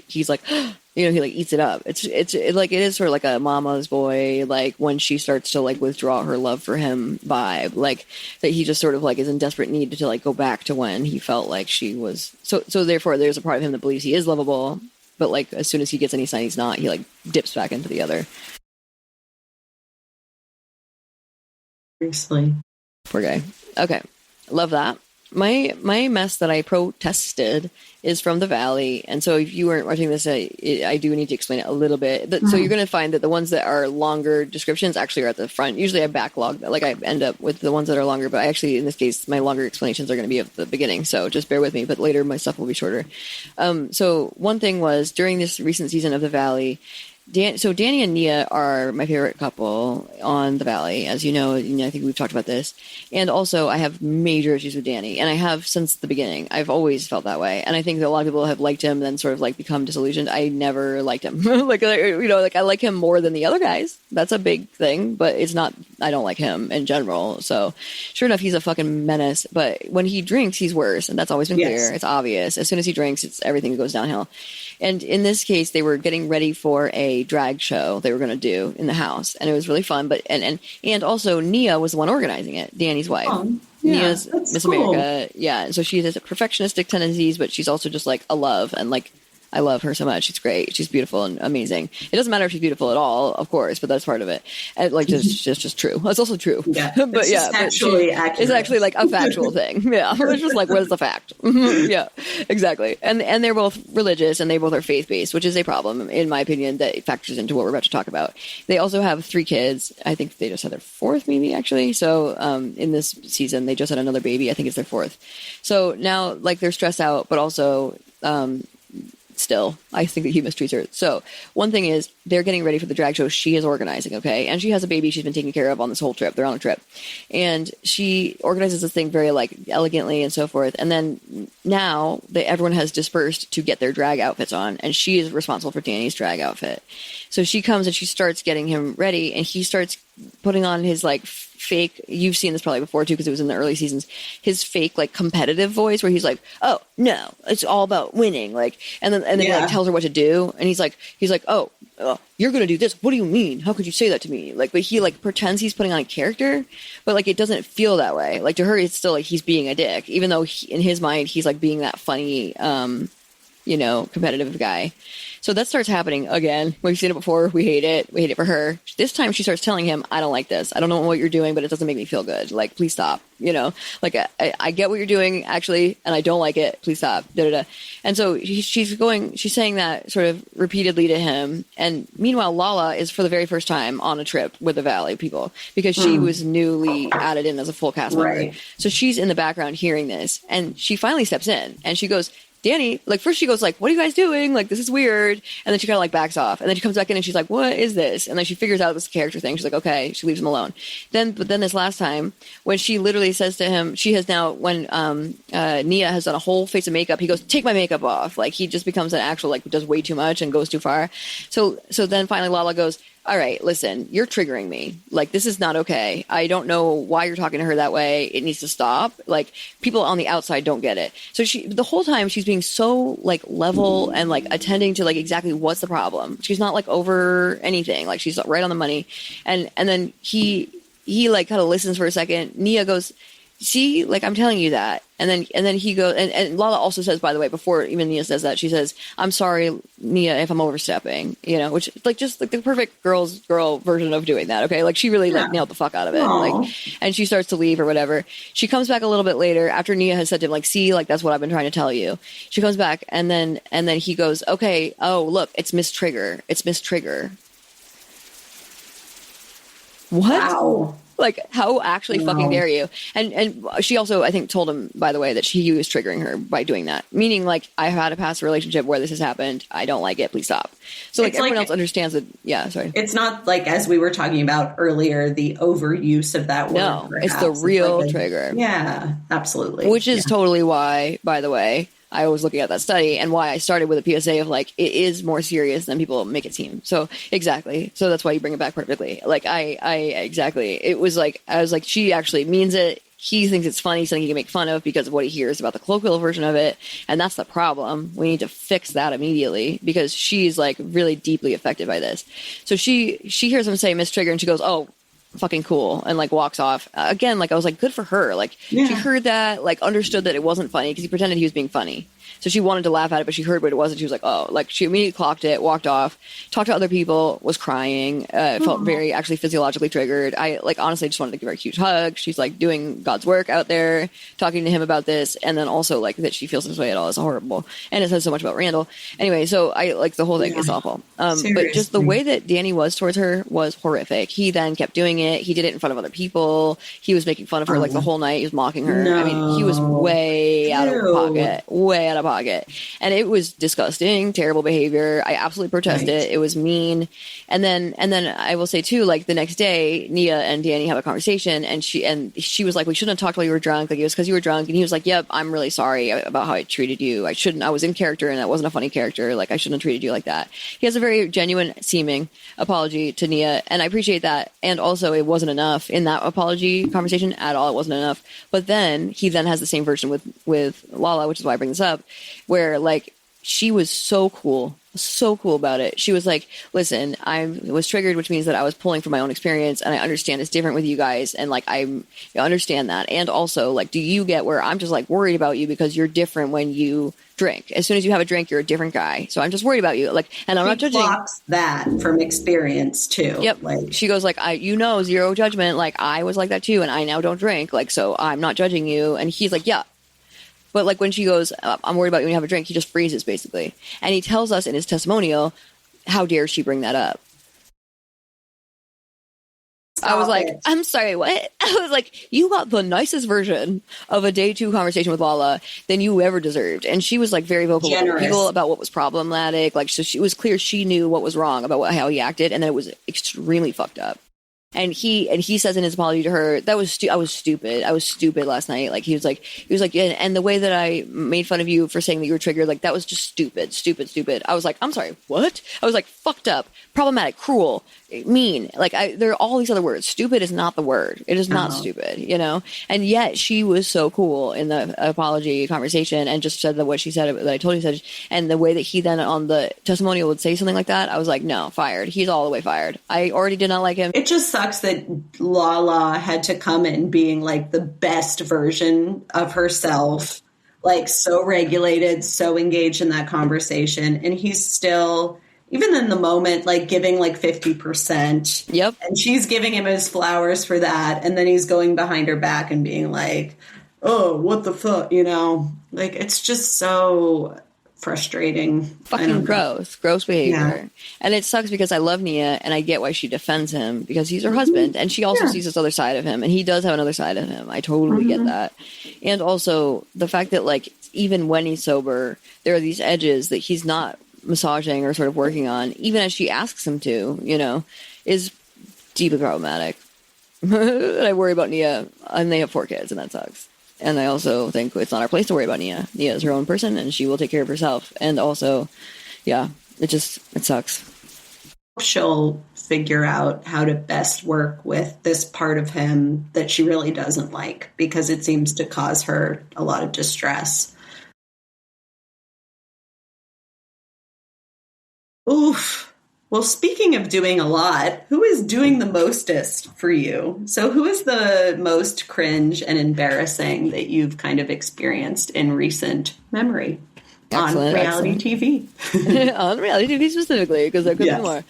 he's like, you know, he like eats it up. It's like, it is sort of like a mama's boy, like when she starts to like withdraw her love for him vibe, like that he just sort of like is in desperate need to like go back to when he felt like she was. So therefore there's a part of him that believes he is lovable, but like as soon as he gets any sign he's not, he like dips back into the other. Seriously. Poor guy. Okay. Love that. My mess that I protested is from the Valley. And so if you weren't watching this, I do need to explain it a little bit. So you're going to find that the ones that are longer descriptions actually are at the front. Usually I backlog, like I end up with the ones that are longer, but I actually, in this case, my longer explanations are going to be at the beginning. So just bear with me, but later my stuff will be shorter. So one thing was during this recent season of the Valley, Danny and Nia are my favorite couple on The Valley, as you know. I think we've talked about this. And also, I have major issues with Danny, and I have since the beginning. I've always felt that way, and I think that a lot of people have liked him, then sort of like become disillusioned. I never liked him. I like him more than the other guys. That's a big thing, but it's not. I don't like him in general. So, sure enough, he's a fucking menace. But when he drinks, he's worse, and that's always been clear. It's obvious. As soon as he drinks, everything goes downhill. And in this case, they were getting ready for a drag show they were going to do in the house, and it was really fun. But and also Nia was the one organizing it, Danny's wife. Nia's Miss America, yeah. So she has perfectionistic tendencies, but she's also just like a love, and like I love her so much. She's great. She's beautiful and amazing. It doesn't matter if she's beautiful at all, of course, but that's part of it. And like, just true. It's also true. Yeah, but yeah, actually accurate. It's actually like a factual thing. Yeah, it's just like, what is the fact? Yeah, exactly. And they're both religious, and they both are faith based, which is a problem in my opinion that factors into what we're about to talk about. They also have 3 kids. I think they just had their 4th, maybe actually. So in this season, they just had another baby. I think it's their 4th. So now, like, they're stressed out, but also. Still, I think that he mistreats her. So one thing is they're getting ready for the drag show she is organizing, okay? And she has a baby she's been taking care of on this whole trip. They're on a trip. And she organizes this thing very, like, elegantly and so forth. And then now everyone has dispersed to get their drag outfits on, and she is responsible for Danny's drag outfit. So she comes and she starts getting him ready, and he starts putting on his, like, fake, you've seen this probably before too because it was in the early seasons, his fake like competitive voice where he's like, oh no, it's all about winning, like, and then he like tells her what to do, and he's like oh, you're gonna do this, what do you mean, how could you say that to me, like, but he like pretends he's putting on a character, but like it doesn't feel that way. Like to her it's still like he's being a dick, even though in his mind he's like being that funny competitive guy. So that starts happening again. We've seen it before. We hate it. We hate it for her. This time she starts telling him, I don't like this. I don't know what you're doing, but it doesn't make me feel good. Like, please stop. Like I get what you're doing actually, and I don't like it. Please stop. Da-da-da. And so she's saying that sort of repeatedly to him. And meanwhile, Lala is for the very first time on a trip with the Valley people because she was newly added in as a full cast member. Right. So she's in the background hearing this, and she finally steps in and she goes, Danny, like, first she goes like, what are you guys doing? Like, this is weird. And then she kind of like backs off. And then she comes back in and she's like, what is this? And then she figures out this character thing. She's like, okay. She leaves him alone. But then this last time when she literally says to him, she has now, when Nia has done a whole face of makeup, he goes, take my makeup off. Like, he just becomes an actual, like, does way too much and goes too far. So then finally Lala goes, all right, listen, you're triggering me. Like, this is not okay. I don't know why you're talking to her that way. It needs to stop. Like, people on the outside don't get it. So the whole time she's being so like level and like attending to like exactly what's the problem. She's not like over anything. Like, she's right on the money. And then he like kind of listens for a second. Nia goes, see, like, I'm telling you that. And then he goes, and Lala also says, by the way, before even Nia says that, she says, I'm sorry, Nia, if I'm overstepping, which like just like the perfect girl version of doing that. Okay. Like, she really like nailed the fuck out of it. Aww. Like, and she starts to leave or whatever. She comes back a little bit later after Nia has said to him, like, see, like, that's what I've been trying to tell you. She comes back and then he goes, okay, oh, look, it's Miss Trigger. It's Miss Trigger. What? Wow. Like, how actually fucking dare you? And she also, I think, told him, by the way, that he was triggering her by doing that. Meaning, like, I've had a past relationship where this has happened. I don't like it. Please stop. So, like, everyone else understands that. Yeah, sorry. It's not like, as we were talking about earlier, the overuse of that word. No, perhaps. it's the real trigger. Yeah, absolutely. Which is totally why, by the way, I was looking at that study and why I started with a PSA of like, it is more serious than people make it seem. So exactly. So that's why you bring it back perfectly. Like I exactly. It was like, I was like, she actually means it. He thinks it's funny, something he can make fun of because of what he hears about the colloquial version of it. And that's the problem. We need to fix that immediately because she's like really deeply affected by this. So she hears him say Miss Trigger and she goes, oh, fucking cool, and like walks off. Again, like I was like, good for her. Like she heard that, like understood that it wasn't funny because he pretended he was being funny. So she wanted to laugh at it, but she heard what it was, and she was like, oh, like she immediately clocked it, walked off, talked to other people, was crying, felt very actually physiologically triggered. I like honestly just wanted to give her a huge hug. She's like doing God's work out there, talking to him about this, and then also like that she feels this way at all is horrible. And it says so much about Randall. Anyway, so I like the whole thing is awful. But just the way that Danny was towards her was horrific. He then kept doing it. He did it in front of other people. He was making fun of her like the whole night. He was mocking her. I mean, he was way out of pocket. And it was disgusting, terrible behavior. I absolutely protest it. It was mean. And then I will say too, like the next day, Nia and Danny have a conversation, and she was like, we shouldn't have talked while you were drunk. Like it was because you were drunk. And he was like, yep, I'm really sorry about how I treated you. I was in character, and that wasn't a funny character. Like I shouldn't have treated you like that. He has a very genuine seeming apology to Nia, and I appreciate that. And also it wasn't enough in that apology conversation at all. It wasn't enough. But then he has the same version with Lala, which is why I bring this up, where like she was so cool about it. She was like, listen, I was triggered, which means that I was pulling from my own experience, and I understand it's different with you guys, and like I understand that. And also, like, do you get where I'm just like worried about you because you're different when you drink? As soon as you have a drink, you're a different guy. So I'm just worried about you. Like, and I'm not judging. That from experience too. Yep. Like, she goes like, zero judgment. Like I was like that too, and I now don't drink. Like, so I'm not judging you. And he's like, yeah. But like when she goes, I'm worried about you when you have a drink, he just freezes basically. And he tells us in his testimonial, how dare she bring that up? I was like, I'm sorry, what? I was like, you got the nicest version of a day 2 conversation with Lala than you ever deserved. And she was like very vocal with people about what was problematic. Like, so she was clear she knew what was wrong about how he acted, and that it was extremely fucked up. And he says in his apology to her, that was I was stupid. I was stupid last night. Like he was like, and the way that I made fun of you for saying that you were triggered, like that was just stupid. I was like, I'm sorry, what? I was like, fucked up, problematic, cruel, mean. Like there are all these other words. Stupid is not the word. It is not stupid, you know? And yet she was so cool in the apology conversation and just said that what she said, that I told you said, and the way that he then on the testimonial would say something like that, I was like, no, fired. He's all the way fired. I already did not like him. It just sucks that Lala had to come in being like the best version of herself, like so regulated, so engaged in that conversation. And he's still, even in the moment, like giving like 50%. Yep. And she's giving him his flowers for that. And then he's going behind her back and being like, oh, what the fuck, you know? Like, it's just so frustrating. Fucking gross behavior. Yeah. And it sucks because I love Nia and I get why she defends him because he's her husband, and she also sees this other side of him, and he does have another side of him. I totally get that. And also the fact that like even when he's sober, there are these edges that he's not massaging or sort of working on, even as she asks him to, you know, is deeply problematic. And I worry about Nia, and they have 4 kids, and that sucks. And I also think it's not our place to worry about Nia. Nia is her own person, and she will take care of herself. And also, yeah, it sucks. She'll figure out how to best work with this part of him that she really doesn't like, because it seems to cause her a lot of distress. Oof. Well, speaking of doing a lot, who is doing the mostest for you? So who is the most cringe and embarrassing that you've kind of experienced in recent memory? On reality TV. On reality TV specifically, because there could be more.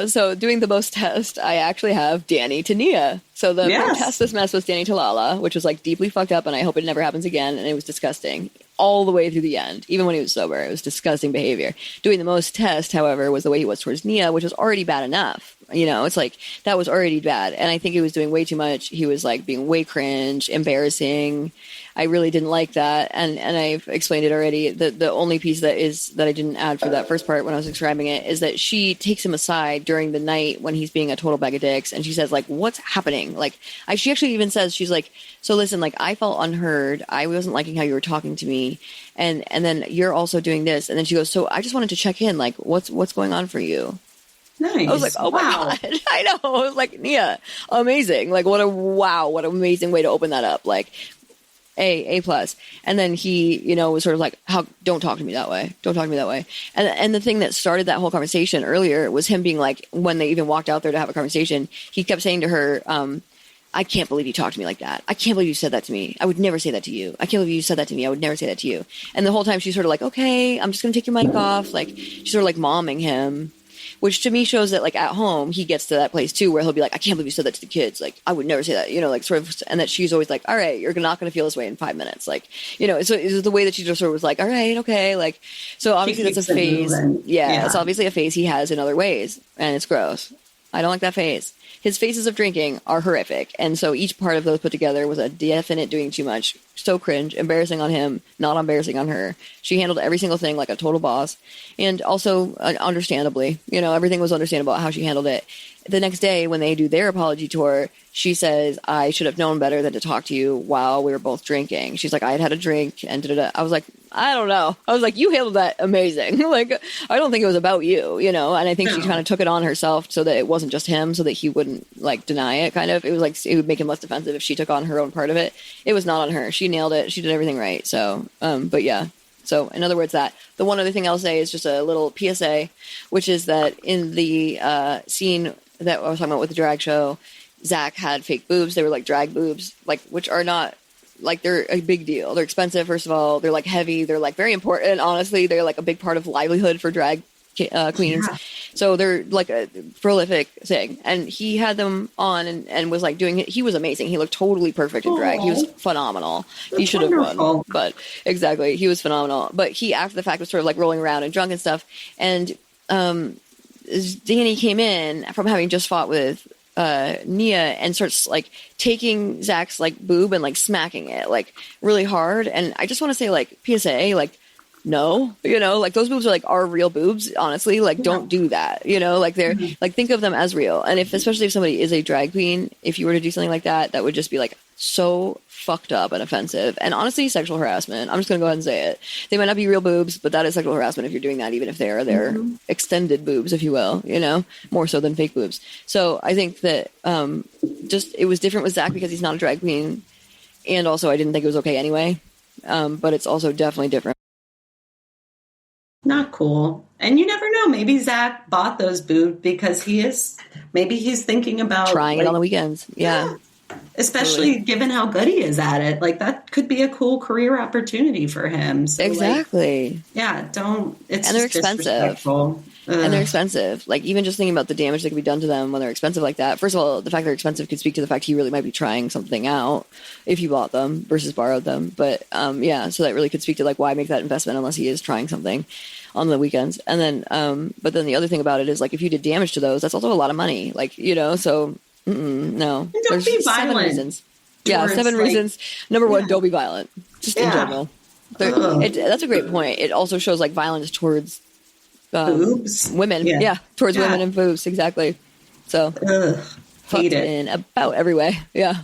So doing the most test, I actually have Danny to Nia. So the test this mess was Danny to Lala, which was like deeply fucked up, and I hope it never happens again, and it was disgusting. All the way through the end, even when he was sober, it was disgusting behavior. Doing the most test, however, was the way he was towards Nia, which was already bad enough. You know, it's like that was already bad. And I think he was doing way too much. He was like being way cringe, embarrassing. I really didn't like that. And I've explained it already. The only piece that I didn't add for that first part when I was describing it is that she takes him aside during the night when he's being a total bag of dicks. And she says, like, what's happening? Like, she actually even says, she's like, so listen, like, I felt unheard. I wasn't liking how you were talking to me. And then you're also doing this. And then she goes, so I just wanted to check in. Like, what's going on for you? Nice. I was like, oh my God. I know. I was like, Nia, amazing. Like, what an amazing way to open that up. Like, A plus. And then he, you know, was sort of like, don't talk to me that way. Don't talk to me that way. And the thing that started that whole conversation earlier was him being like, when they even walked out there to have a conversation, he kept saying to her, I can't believe you talked to me like that. I can't believe you said that to me. I would never say that to you. I can't believe you said that to me. I would never say that to you. And the whole time she's sort of like, okay, I'm just going to take your mic off. Like, she's sort of like momming him. Which to me shows that, like, at home, he gets to that place, too, where he'll be like, I can't believe you said that to the kids. Like, I would never say that, you know, like, sort of, and that she's always like, all right, you're not going to feel this way in 5 minutes. Like, you know, so it's the way that she just sort of was like, all right, okay. Like, so obviously that's a phase. Yeah, it's obviously a phase he has in other ways, and it's gross. I don't like that phase. His phases of drinking are horrific. And so each part of those put together was a definite doing too much. So cringe, embarrassing on him, not embarrassing on her. She handled every single thing like a total boss. And also, understandably, you know, everything was understandable how she handled it. The next day, when they do their apology tour, she says, I should have known better than to talk to you while we were both drinking. She's like, I had a drink and da-da-da. I was like, I don't know. I was like, you handled that amazing. Like, I don't think it was about you, you know? And I think she kind of took it on herself so that it wasn't just him, so that he wouldn't, like, deny it, kind of. It was like, it would make him less defensive if she took on her own part of it. It was not on her. She nailed it. She did everything right. So, but yeah. So, in other words, that. The one other thing I'll say is just a little PSA, which is that in the scene that I was talking about with the drag show, Zach had fake boobs. They were like drag boobs, like, which are not, like, they're a big deal. They're expensive, first of all. They're like heavy. They're like very important. Honestly, they're like a big part of livelihood for drag queens. Yeah. So they're like a prolific thing. And he had them on and was like doing it. He was amazing. He looked totally perfect in drag. He was phenomenal. He should have won. But exactly. He was phenomenal. But he, after the fact, was sort of like rolling around and drunk and stuff. And Danny came in from having just fought with Nia and starts like taking Zach's like boob and like smacking it like really hard. And I just want to say, like, PSA, like, no, you know, like, those boobs are like our real boobs, honestly. Like, don't do that, you know, like, they're like, think of them as real. And especially if somebody is a drag queen, if you were to do something like that, that would just be like so fucked up and offensive, and honestly sexual harassment. I'm just gonna go ahead and say it. They might not be real boobs, but that is sexual harassment if you're doing that, even if they are their extended boobs, if you will, you know, more so than fake boobs. So I think that just it was different with Zach because he's not a drag queen, and also I didn't think it was okay anyway, but it's also definitely different. Not cool. And you never know, maybe Zach bought those boobs because maybe he's thinking about trying it on the weekends. Yeah. Especially given how good he is at it. Like, that could be a cool career opportunity for him. So, exactly. Like, yeah, it's and they're expensive. And they're expensive. Like, even just thinking about the damage that could be done to them when they're expensive like that. First of all, the fact they're expensive could speak to the fact he really might be trying something out if you bought them versus borrowed them. But yeah, so that really could speak to like why make that investment unless he is trying something on the weekends. And then, but then the other thing about it is, like, if you did damage to those, that's also a lot of money. Like, you know, so no. And don't be violent. 7 reasons. Yeah, 7 reasons. Number 1, don't be violent. Just in general. That's a great point. It also shows like violence towards boobs. Women. Yeah, towards women and boobs. Exactly. So hate it in about every way. Yeah.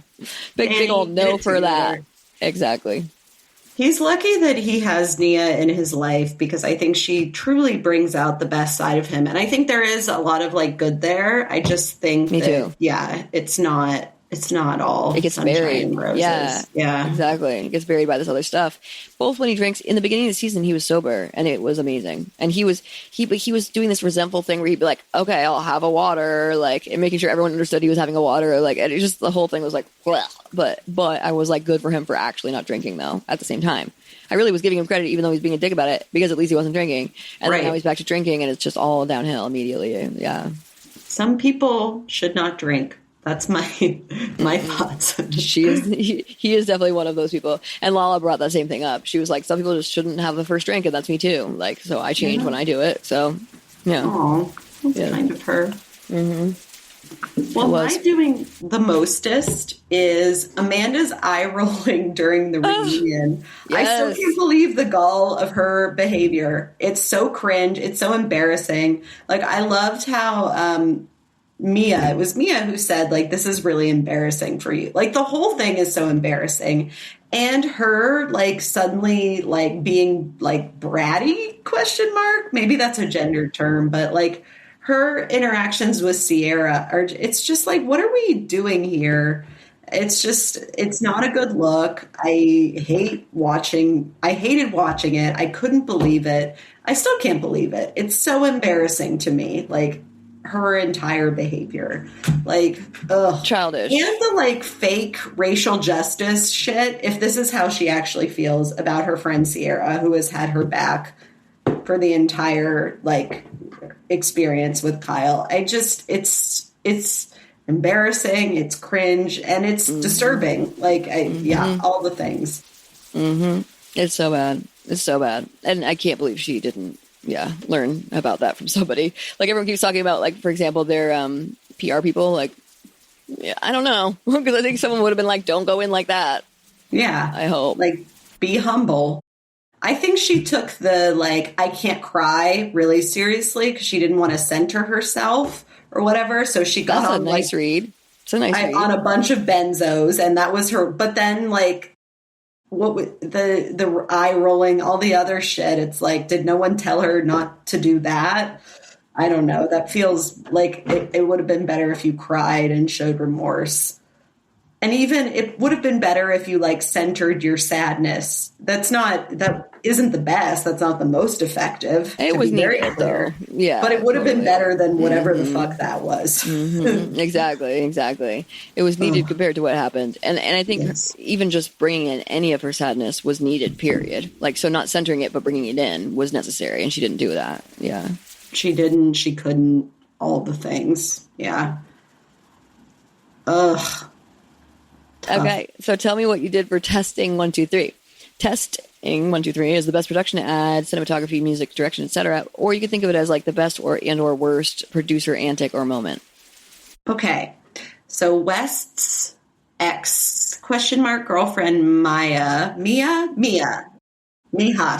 Big old no for that. Exactly. He's lucky that he has Nia in his life, because I think she truly brings out the best side of him. And I think there is a lot of like good there. I just think yeah, it's not all it gets buried. And roses. Yeah, exactly. It gets buried by this other stuff. Both when he drinks in the beginning of the season, he was sober and it was amazing. And he was doing this resentful thing where he'd be like, okay, I'll have a water, like, and making sure everyone understood he was having a water, like, and it just, the whole thing was like, bleh. But I was like, good for him for actually not drinking though. At the same time, I really was giving him credit, even though he's being a dick about it, because at least he wasn't drinking. And then now he's back to drinking, and it's just all downhill immediately. Yeah. Some people should not drink. That's my thoughts. He is definitely one of those people. And Lala brought that same thing up. She was like, some people just shouldn't have the first drink, and that's me too. Like, so I change when I do it. So, yeah. Oh, that's kind of her. Well, my doing the mostest is Amanda's eye rolling during the reunion. I still Yes. can't believe the gall of her behavior. It's so cringe. It's so embarrassing. Like, I loved how it was Mia who said, like, this is really embarrassing for you. Like, the whole thing is so embarrassing. And her, like, suddenly, like, being, like, bratty, question mark. Maybe that's a gendered term, but, like, her interactions with Sierra it's just like, what are we doing here? It's not a good look. I hated watching it. I couldn't believe it. I still can't believe it. It's so embarrassing to me. Like, her entire behavior, like, ugh. Childish. And the, like, fake racial justice shit, if this is how she actually feels about her friend Sierra, who has had her back for the entire, like, experience with Kyle. It's embarrassing, it's cringe, and it's disturbing. Like, all the things. It's so bad. It's so bad. And I can't believe she didn't, learn about that from somebody. Like, everyone keeps talking about, like, for example, their PR people. Like, I don't know. Because I think someone would have been like, don't go in like that. Yeah. I hope. Like, be humble. I think she took the, like, I can't cry really seriously because she didn't want to center herself or whatever. So she got That's on, a nice read. It's a nice read. On a bunch of benzos, and that was her. But then, like, the eye rolling, all the other shit, it's like, did no one tell her not to do that? I don't know. That feels like it would have been better if you cried and showed remorse. And even it would have been better if you, like, centered your sadness. That isn't the best. That's not the most effective. It was very needed, clear. though. Yeah. But it would have been better than whatever the fuck that was. Exactly. It was needed compared to what happened. And I think even just bringing in any of her sadness was needed, period. Like, so not centering it, but bringing it in was necessary. And she didn't do that. Yeah. She didn't. She couldn't. All the things. Yeah. Ugh. Tough. Okay, so tell me what you did for testing 1, 2, 3. Testing 1, 2, 3 is the best production ad, cinematography, music, direction, etc. Or you could think of it as, like, the best or worst producer antic or moment. Okay, so West's ex girlfriend Miha,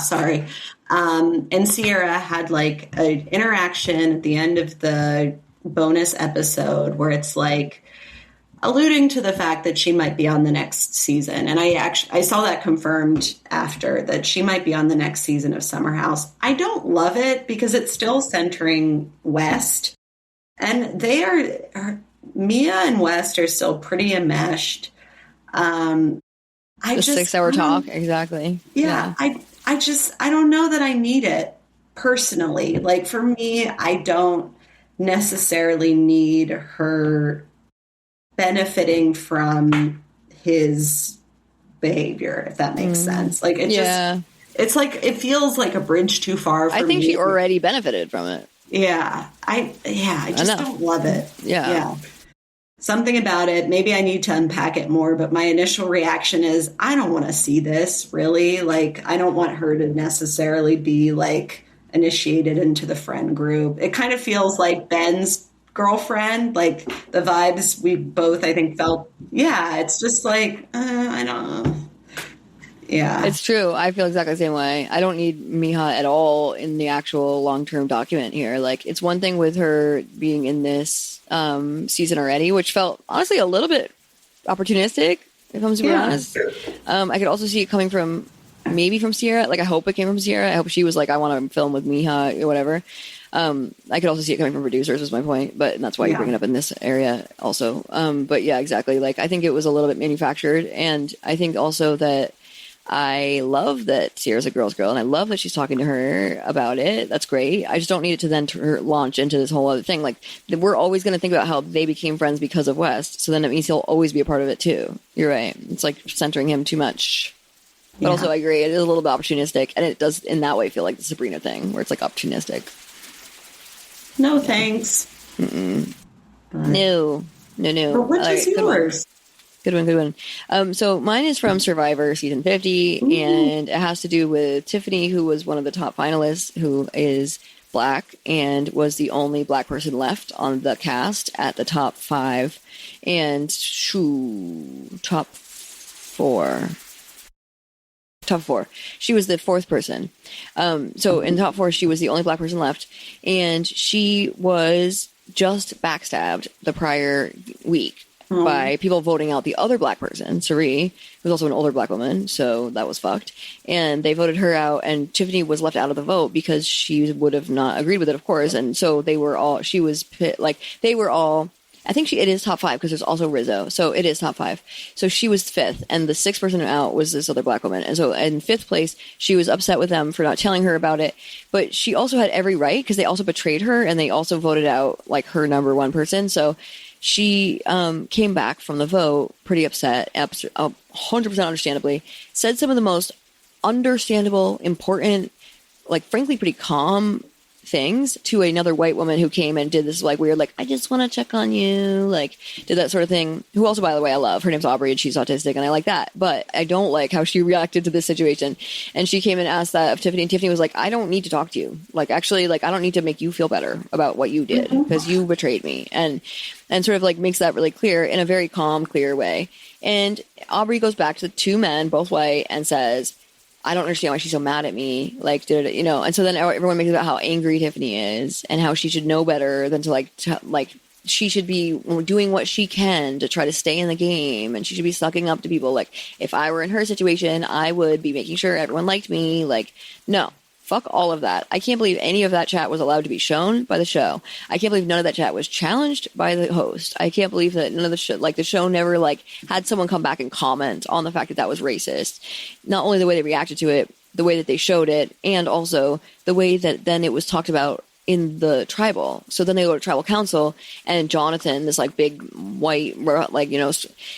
sorry, and Sierra had, like, an interaction at the end of the bonus episode where it's like, alluding to the fact that she might be on the next season. And I saw that confirmed after, that she might be on the next season of Summer House. I don't love it because it's still centering West. And Mia and West are still pretty enmeshed. The 6-hour talk. Exactly. Yeah. I don't know that I need it personally. Like, for me, I don't necessarily need her benefiting from his behavior, if that makes sense. Like, it's like, it feels like a bridge too far for me. I think she already benefited from it. I just don't love it. Yeah. Something about it, maybe I need to unpack it more, but my initial reaction is, I don't want to see this, really. Like, I don't want her to necessarily be, like, initiated into the friend group. It kind of feels like Ben's girlfriend, like, the vibes we both, I think, felt. It's just like, I don't know. It's true. I feel exactly the same way. I don't need Miha at all in the actual long-term document here. Like, it's one thing with her being in this season already, which felt honestly a little bit opportunistic, if I'm super honest. I could also see it coming from Sierra. Like, I hope it came from Sierra. I hope she was like, I want to film with Miha or whatever. I could also see it coming from producers, was my point, and that's why you bring it up in this area also. But yeah, exactly. Like, I think it was a little bit manufactured, and I think also that I love that Sierra's a girl's girl, and I love that she's talking to her about it. That's great. I just don't need it to then launch into this whole other thing. Like, we're always going to think about how they became friends because of West, so then it means he'll always be a part of it too. You're right. It's like centering him too much. But also, I agree, it is a little bit opportunistic, and it does in that way feel like the Sabrina thing, where it's like opportunistic. No thanks. No. But what is yours? Good one. So mine is from Survivor season 50, and it has to do with Tiffany, who was one of the top finalists, who is black and was the only black person left on the cast at the top 5 and top 4. She was the 4th person. So in top 4, she was the only black person left, and she was just backstabbed the prior week by people voting out the other black person, Sari, who was also an older black woman, so that was fucked. And they voted her out, and Tiffany was left out of the vote because she would have not agreed with it, of course. And so they were all, she was, they were all, I think it is top 5 because there's also Rizzo, so it is top 5. So she was 5th, and the 6th person out was this other black woman. And so in 5th place, she was upset with them for not telling her about it, but she also had every right because they also betrayed her, and they also voted out like her number 1 person. So she came back from the vote pretty upset, 100% understandably, said some of the most understandable, important, like frankly pretty calm things to another white woman who came and did this like weird, like, I just want to check on you, like did that sort of thing, who also, by the way, I love. Her name's Aubrey and she's autistic and I like that, but I don't like how she reacted to this situation. And she came and asked that of Tiffany, and Tiffany was like, I don't need to talk to you. Like, actually, like, I don't need to make you feel better about what you did because you betrayed me. And sort of like makes that really clear in a very calm, clear way. And Aubrey goes back to the 2 men, both white, and says, I don't understand why she's so mad at me. Like, you know, and so then everyone makes it about how angry Tiffany is and how she should know better than to like she should be doing what she can to try to stay in the game, and she should be sucking up to people. Like, if I were in her situation, I would be making sure everyone liked me. Like, no. Fuck all of that. I can't believe any of that chat was allowed to be shown by the show. I can't believe none of that chat was challenged by the host. I can't believe that none of the show never like had someone come back and comment on the fact that that was racist. Not only the way they reacted to it, the way that they showed it, and also the way that then it was talked about in the tribal. So then they go to tribal council, and Jonathan, this like big white, like, you know,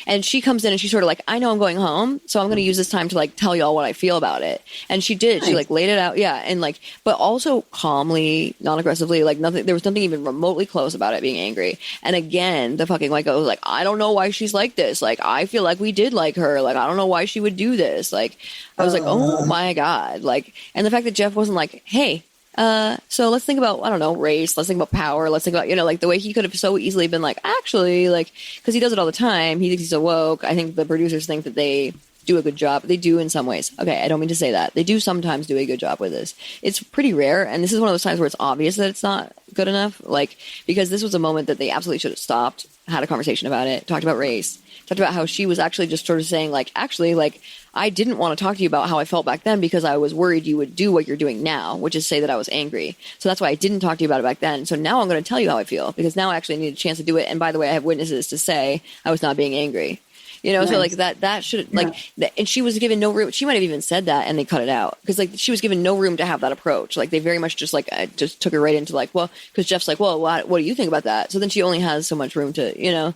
and she comes in and she's sort of like, I know I'm going home, so I'm going to use this time to like tell y'all what I feel about it. And she did. Nice. She like laid it out. Yeah. And like, but also calmly, non-aggressively, like nothing, there was nothing even remotely close about it being angry. And again, the fucking white guy was like, I don't know why she's like this. Like, I feel like we did like her. Like, I don't know why she would do this. Like, I was like, oh my God. Like, and the fact that Jeff wasn't like, hey, so let's think about, I don't know, race. Let's think about power. Let's think about, you know, like the way he could have so easily been like, actually, like, because he does it all the time. He thinks he's so woke. I think the producers think that they do a good job. They do in some ways. Okay, I don't mean to say that. They do sometimes do a good job with this. It's pretty rare, and this is one of those times where it's obvious that it's not good enough. Like, because this was a moment that they absolutely should have stopped, had a conversation about it, talked about race, talked about how she was actually just sort of saying, like, actually, like, I didn't want to talk to you about how I felt back then because I was worried you would do what you're doing now, which is say that I was angry. So that's why I didn't talk to you about it back then. So now I'm going to tell you how I feel, because now I actually need a chance to do it. And by the way, I have witnesses to say I was not being angry. You know, nice. So like that should like, and she was given no room. She might have even said that and they cut it out because like she was given no room to have that approach. Like they very much just like, I just took her right into like, well, because Jeff's like, well, what do you think about that? So then she only has so much room to, you know,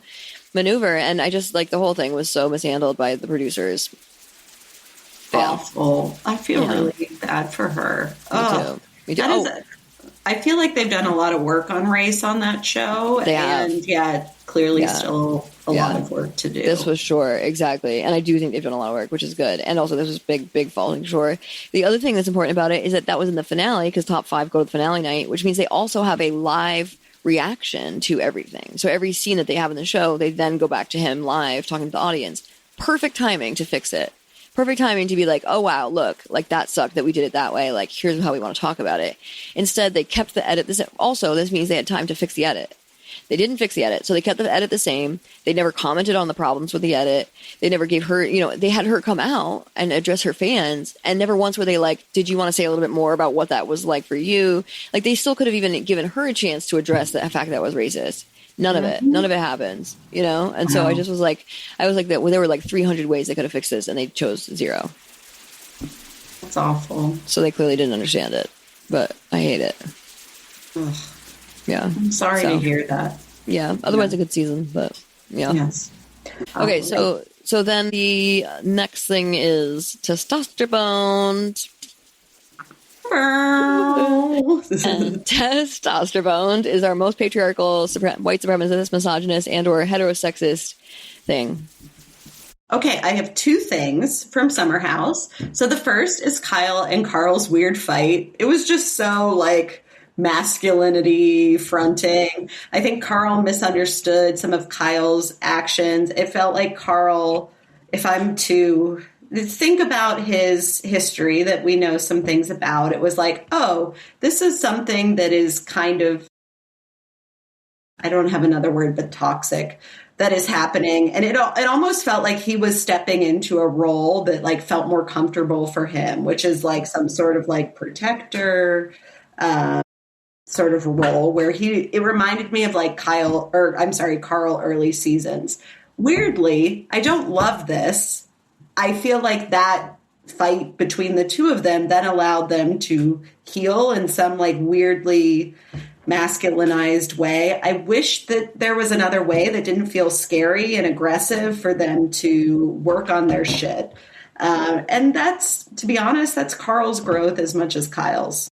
maneuver. And I just like the whole thing was so mishandled by the producers. Awful. I feel really bad for her. Me too. I feel like they've done a lot of work on race on that show. They have. And clearly still a lot of work to do. This was short, exactly. And I do think they've done a lot of work, which is good. And also this was big falling short. The other thing that's important about it is that was in the finale, because top 5 go to the finale night, which means they also have a live reaction to everything. So every scene that they have in the show, they then go back to him live talking to the audience. Perfect timing to fix it. Perfect timing to be like, oh, wow, look, like that sucked that we did it that way. Like, here's how we want to talk about it. Instead, they kept the edit. This means they had time to fix the edit. They didn't fix the edit. So they kept the edit the same. They never commented on the problems with the edit. They never gave her, you know, they had her come out and address her fans. And never once were they like, did you want to say a little bit more about what that was like for you? Like, they still could have even given her a chance to address the fact that was racist. None of it happens, you know? And so I just was like, that there were like 300 ways they could have fixed this and they chose 0. That's awful. So they clearly didn't understand it, but I hate it. Ugh. Yeah. I'm sorry to hear that. Yeah. Otherwise a good season, but yeah. Yes. Okay. So then the next thing is testosterone. And testosterone is our most patriarchal, white supremacist, misogynist, and or heterosexist thing. Okay, I have 2 things from Summer House. So the first is Kyle and Carl's weird fight. It was just so like masculinity fronting. I think Carl misunderstood some of Kyle's actions. It felt like Carl, if I'm to think about his history that we know some things about, it was like, oh, this is something that is kind of, I don't have another word, but toxic, that is happening. And it almost felt like he was stepping into a role that like felt more comfortable for him, which is like some sort of like protector sort of role where it reminded me of like Carl early seasons. Weirdly, I don't love this. I feel like that fight between the two of them then allowed them to heal in some like weirdly masculinized way. I wish that there was another way that didn't feel scary and aggressive for them to work on their shit. And that's, to be honest, that's Carl's growth as much as Kyle's.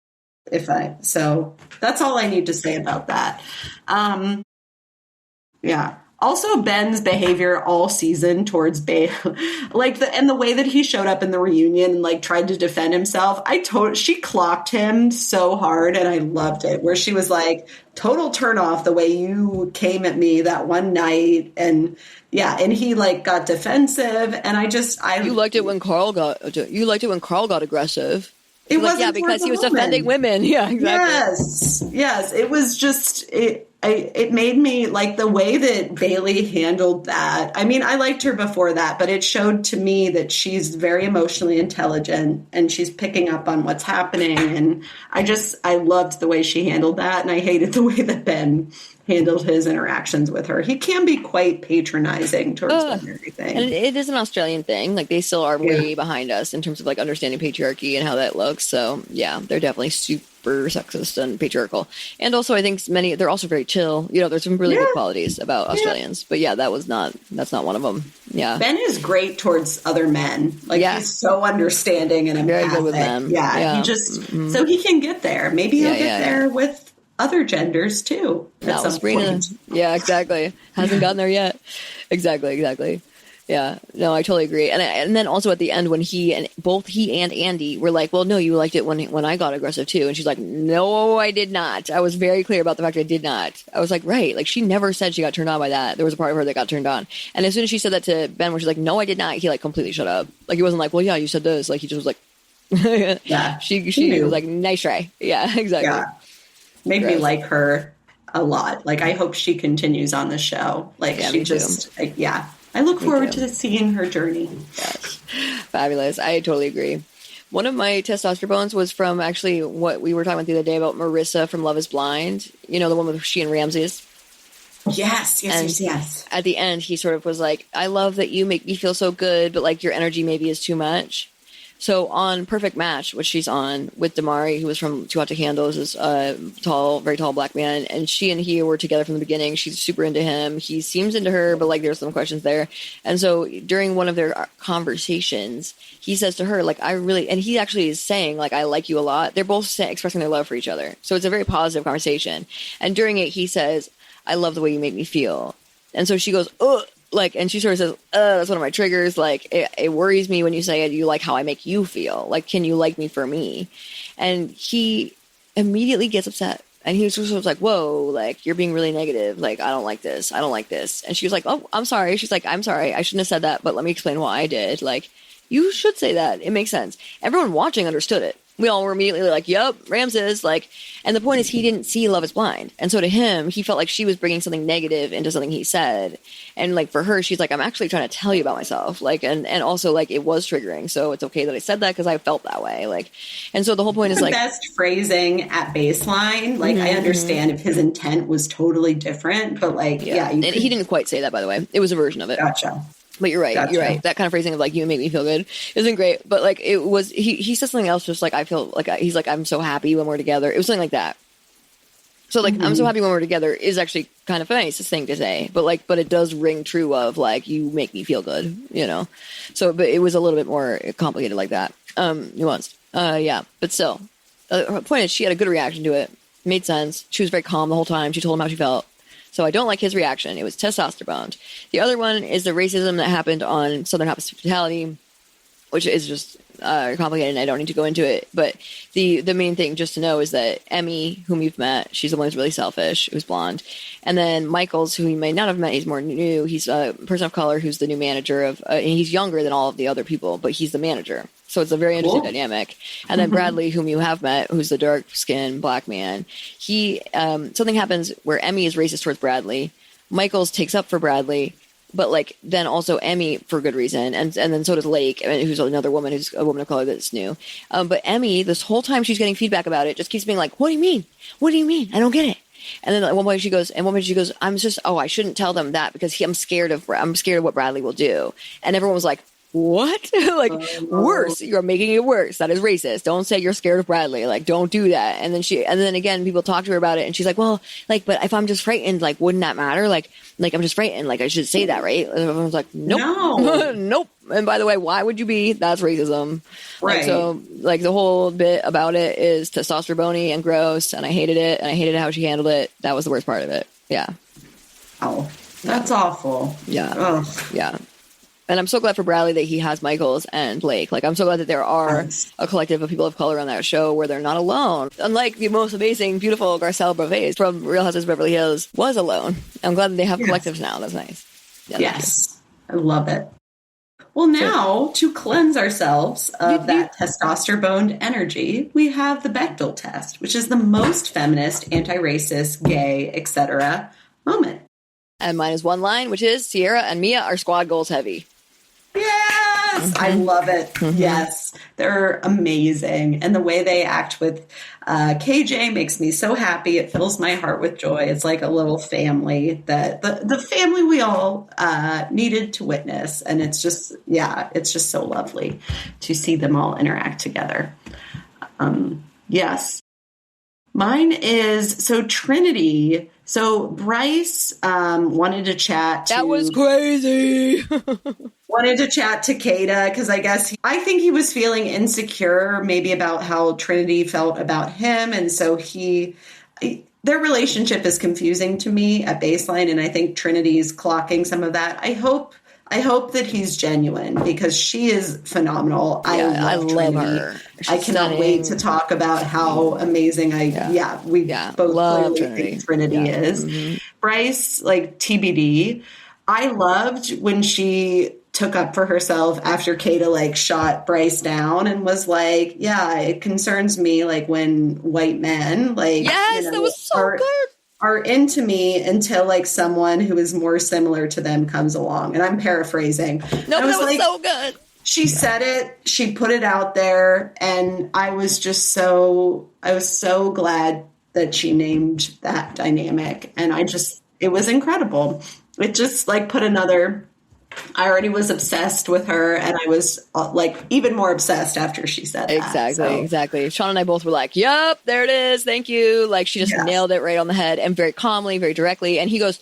So that's all I need to say about that. Yeah. Also, Ben's behavior all season towards Bae, and the way that he showed up in the reunion and like tried to defend himself, she clocked him so hard, and I loved it. Where she was like, "Total turn off the way you came at me that one night," and he like got defensive, and you liked it when Carl got aggressive. It was because he was defending women. Yeah, exactly. Yes. It was just it made me like the way that Bailey handled that. I mean, I liked her before that, but it showed to me that she's very emotionally intelligent and she's picking up on what's happening. And I loved the way she handled that. And I hated the way that Ben handled his interactions with her. He can be quite patronizing towards them and everything. And it is an Australian thing. Like, they still are way behind us in terms of like understanding patriarchy and how that looks. So yeah, they're definitely super sexist and patriarchal. And also I think they're also very chill. There's some really good qualities about Australians. But yeah, that's not one of them. Yeah. Ben is great towards other men. Like, he's so understanding and empathic. Very good with them. Yeah. He just, so he can get there. Maybe he'll get there with other genders too. At some point. Yeah, exactly. Hasn't gotten there yet. Exactly. Yeah, no, I totally agree. And then also at the end when both he and Andy were like, well, no, you liked it when I got aggressive too. And she's like, no, I did not. I was very clear about the fact I did not. I was like, right. Like, she never said she got turned on by that. There was a part of her that got turned on. And as soon as she said that to Ben, where she's like, no, I did not, he like completely shut up. Like, he wasn't like, well, yeah, you said this. Like, he just was like, yeah, she was like, nice try. Yeah, exactly. Yeah. Made me like her a lot. Like, I hope she continues on the show. Like, she just, I look forward to seeing her journey. Yes. Fabulous. I totally agree. One of my testosterone was from actually what we were talking about the other day about Marissa from Love is Blind. The one with she and Ramses. Yes. At the end, he sort of was like, I love that you make me feel so good, but like your energy maybe is too much. So on Perfect Match, which she's on with Damari, who was from Too Hot to Handle, is this very tall black man, and she and he were together from the beginning. She's super into him. He seems into her, but like there's some questions there. And so during one of their conversations, he says to her, like, and he actually is saying, like, I like you a lot. They're both expressing their love for each other. So it's a very positive conversation. And during it, he says, I love the way you make me feel. And so she goes, ugh. Like, and she sort of says, that's one of my triggers. Like, it worries me when you say it. You like how I make you feel. Like, can you like me for me? And he immediately gets upset. And he was sort of like, whoa, like, you're being really negative. Like, I don't like this. And she was like, oh, I'm sorry. She's like, I'm sorry. I shouldn't have said that, but let me explain why I did. Like, you should say that. It makes sense. Everyone watching understood it. We all were immediately like, yep, Ramses. Like, and the point is, he didn't see Love is Blind. And so to him, he felt like she was bringing something negative into something he said. And like, for her, she's like, I'm actually trying to tell you about myself. Like, and also like, it was triggering. So it's okay that I said that because I felt that way. Like, and so the whole point is like, best phrasing at baseline. Like, I understand if his intent was totally different, but like, and he didn't quite say that, by the way. It was a version of it. Gotcha. But you're right. Gotcha. You're right. That kind of phrasing of like, you make me feel good isn't great. But like, it was, he said something else just like, I feel like, he's like, I'm so happy when we're together. It was something like that. So like, I'm so happy when we're together is actually kind of a nice thing to say. But like, but it does ring true of like, you make me feel good, So, but it was a little bit more complicated like that. Nuanced. But still, her point is she had a good reaction to it. Made sense. She was very calm the whole time. She told him how she felt. So I don't like his reaction. It was testosterone. The other one is the racism that happened on Southern Hospitality. which is just complicated, and I don't need to go into it. But the main thing just to know is that Emmy, whom you've met, she's the one who's really selfish, who's blonde. And then Michaels, who you may not have met, he's more new. He's a person of color who's the new manager of, and he's younger than all of the other people, but he's the manager. So it's a very interesting dynamic. And then Bradley, whom you have met, who's the dark-skinned black man, he something happens where Emmy is racist towards Bradley. Michaels takes up for Bradley, but like then also Emmy for good reason, and then so does Lake, who's another woman, who's a woman of color that's new. But Emmy, this whole time she's getting feedback about it, just keeps being like, "What do you mean? What do you mean? I don't get it." And then at one point she goes, "I'm just, I shouldn't tell them that because I'm scared of what Bradley will do." And everyone was like, "What?" Like, worse. You're making it worse. That is racist. Don't say you're scared of Bradley. Like, don't do that. And then again, people talk to her about it, and she's like, "Well, like, but if I'm just frightened, like, wouldn't that matter? Like I'm just frightened. Like, I should say that, right?" And everyone's like, "Nope, no. Nope." And by the way, why would you be? That's racism. Right. Like, so, like, the whole bit about it is testosterone and gross, and I hated it, and I hated how she handled it. That was the worst part of it. Yeah. Oh, that's awful. Yeah. Ugh. Yeah. And I'm so glad for Bradley that he has Michaels and Blake. Like, I'm so glad that there are a collective of people of color on that show where they're not alone. Unlike the most amazing, beautiful Garcelle Breves from Real Housewives of Beverly Hills was alone. I'm glad that they have collectives now. That's nice. Yeah, yes. I love it. Well, now, to cleanse ourselves of that testosterone energy, we have the Bechdel test, which is the most feminist, anti-racist, gay, etc. moment. And mine is one line, which is Sierra and Mia are squad goals heavy. Yes, I love it. Yes, they're amazing. And the way they act with KJ makes me so happy. It fills my heart with joy. It's like a little family, that the family we all needed to witness. And it's just, it's just so lovely to see them all interact together. Yes. Mine is, so Trinity. So Bryce wanted to chat to... That was crazy. wanted to chat to Kata because I think he was feeling insecure maybe about how Trinity felt about him. And so their relationship is confusing to me at baseline. And I think Trinity's clocking some of that. I hope that he's genuine because she is phenomenal. I love her. I cannot wait to talk about how amazing we both love clearly think Trinity is. Mm-hmm. Bryce, like TBD. I loved when she took up for herself after Kata like shot Bryce down and was like, it concerns me like when white men like that was so good. Are into me until like someone who is more similar to them comes along. And I'm paraphrasing. No, that was like, so good. She said it, she put it out there, and I was so glad that she named that dynamic. And it was incredible. It just like put another, I already was obsessed with her, and I was like even more obsessed after she said that. Exactly. Sean and I both were like, "Yep, there it is. Thank you." Like she just nailed it right on the head, and very calmly, very directly. And he goes,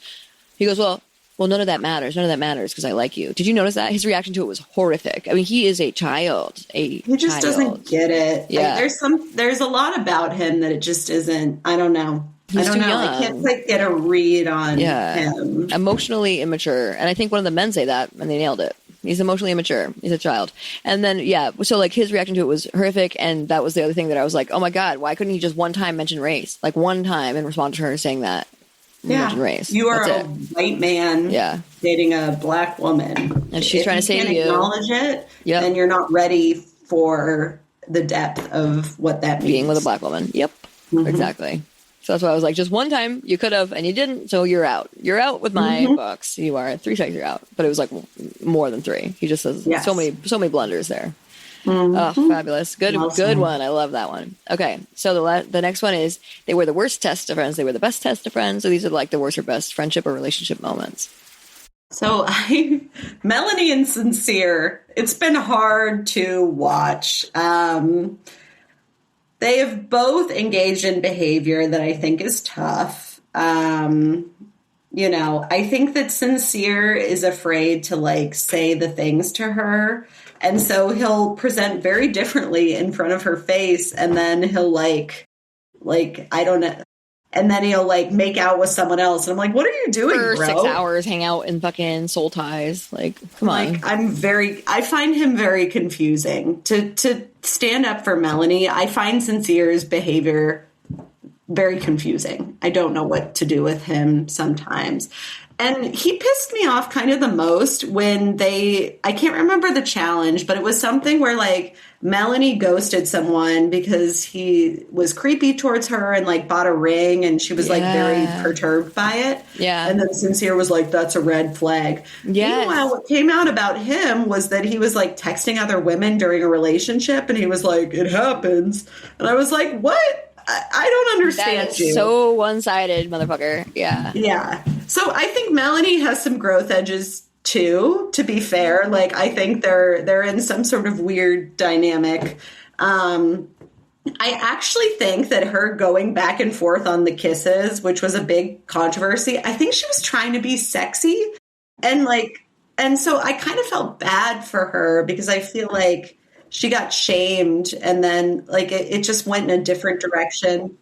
well, none of that matters. None of that matters because I like you. Did you notice that? His reaction to it was horrific. I mean, he is a child. He just doesn't get it. Yeah. Like, there's a lot about him that it just isn't. I don't know. He's too young. I can't quite get a read on him. Emotionally immature. And I think one of the men say that, and they nailed it. He's emotionally immature. He's a child. And then, so like his reaction to it was horrific. And that was the other thing that I was like, oh my God, why couldn't he just one time mention race? Like one time in response to her saying that. Mention race. You are a white man dating a black woman. And she's trying to say to you. If you can't acknowledge it, then you're not ready for the depth of what that means. Being with a black woman. Yep. Mm-hmm. Exactly. So that's why I was like, just one time you could have, and you didn't. So you're out. You're out with my books. You are 3 strikes. You're out. But it was like more than 3. He just says so many blunders there. Mm-hmm. Oh, fabulous. Good one. I love that one. Okay. So the next one is they were the worst test of friends. They were the best test of friends. So these are like the worst or best friendship or relationship moments. So Melanie and Sincere, it's been hard to watch. They have both engaged in behavior that I think is tough. I think that Sincere is afraid to like say the things to her. And so he'll present very differently in front of her face. And then he'll like, I don't know. and then he'll like make out with someone else. And I'm like, what are you doing, For bro? 6 hours, hang out in fucking soul ties. Like, come on. I find him very confusing. To stand up for Melanie, I find Sincere's behavior very confusing. I don't know what to do with him sometimes. And he pissed me off kind of the most when I can't remember the challenge, but it was something where like Melanie ghosted someone because he was creepy towards her and like bought a ring, and she was like very perturbed by it. Yeah. And then Sincere was like, that's a red flag. Yes. Meanwhile, what came out about him was that he was like texting other women during a relationship, and he was like, it happens. And I was like, what? I don't understand that is so one-sided, motherfucker. Yeah. Yeah. So I think Melanie has some growth edges too, to be fair. Like, I think they're in some sort of weird dynamic. I actually think that her going back and forth on the kisses, which was a big controversy, I think she was trying to be sexy. And so I kind of felt bad for her because I feel like she got shamed, and then like it just went in a different direction.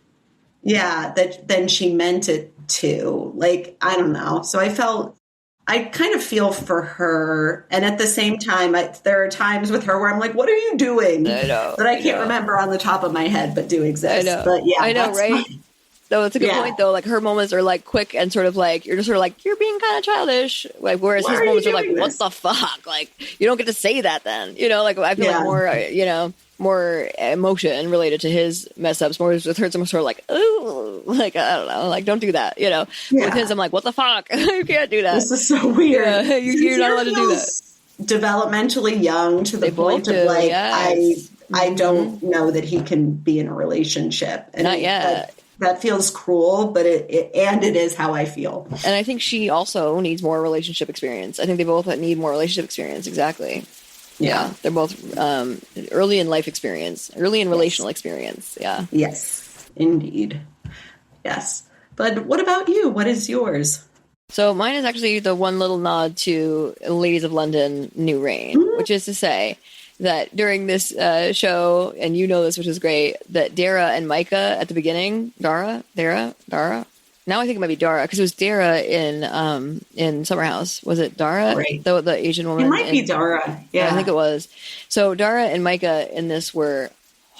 Yeah, than she meant it to. Like, I don't know. So I kind of feel for her. And at the same time, there are times with her where I'm like, what are you doing? I know. That I can't remember on the top of my head, but do exist. I know. But yeah, I know, that's right? fine. No, it's a good point, though. Like, her moments are, like, quick and sort of, like, you're just sort of like, you're being kind of childish. Like, whereas his moments are like, what the fuck? Like, you don't get to say that then. You know, like, I feel like more, more emotion related to his mess ups. More with her, some sort of like, ooh, like, I don't know. Like, don't do that, you know? With his, I'm like, what the fuck? You can't do that. This is so weird. Yeah, you're not allowed to do that. Developmentally young to the point of, like, I don't know that he can be in a relationship. And not yet. That feels cruel, but it is how I feel. And I think she also needs more relationship experience. I think they both need more relationship experience. Exactly. Yeah. They're both early in life experience, early in relational experience. Yeah. Yes, indeed. Yes. But what about you? What is yours? So mine is actually the one little nod to Ladies of London New Reign, which is to say that during this show, and you know this, which is great, that Dara and Micah at the beginning, Dara. Now I think it might be Dara, because it was Dara in Summer House. Was it Dara? Right. The Asian woman? It might be Dara. Yeah. I think it was. So Dara and Micah in this were,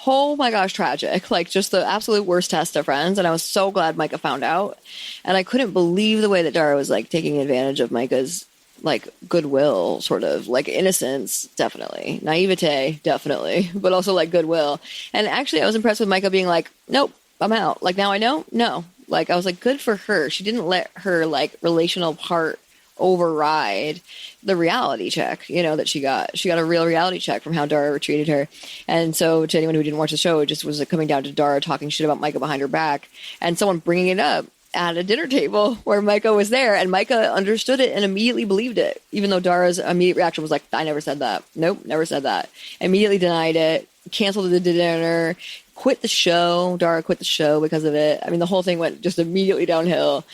oh my gosh, tragic. Like, just the absolute worst test of friends. And I was so glad Micah found out. And I couldn't believe the way that Dara was, like, taking advantage of Micah's, like, goodwill, sort of, like, innocence, definitely, naivete, definitely, but also, like, goodwill. And actually I was impressed with Micah being like, nope, I'm out. Like, now I know? No. Like, I was like, good for her. She didn't let her, like, relational part override the reality check, you know, that she got. She got a real reality check from how Dara treated her. And so to anyone who didn't watch the show, it just was coming down to Dara talking shit about Micah behind her back and someone bringing it up at a dinner table where Micah was there, and Micah understood it and immediately believed it, even though Dara's immediate reaction was like, I never said that. Nope, never said that. Immediately denied it, canceled the dinner, quit the show. Dara quit the show because of it. I mean, the whole thing went just immediately downhill.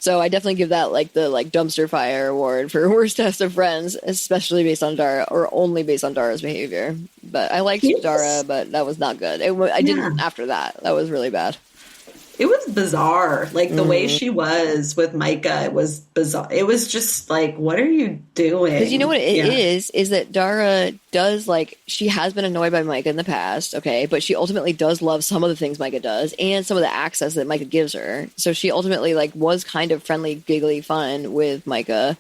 So I definitely give that, like, the, like, dumpster fire award for worst test of friends, especially based on Dara, or only based on Dara's behavior. But I liked Dara, but that was not good. I didn't after that. That was really bad. It was bizarre. Like, the way she was with Micah, it was bizarre. It was just like, what are you doing? Because you know what it is that Dara does, like, she has been annoyed by Micah in the past, okay, but she ultimately does love some of the things Micah does and some of the access that Micah gives her. So she ultimately, like, was kind of friendly, giggly, fun with Micah,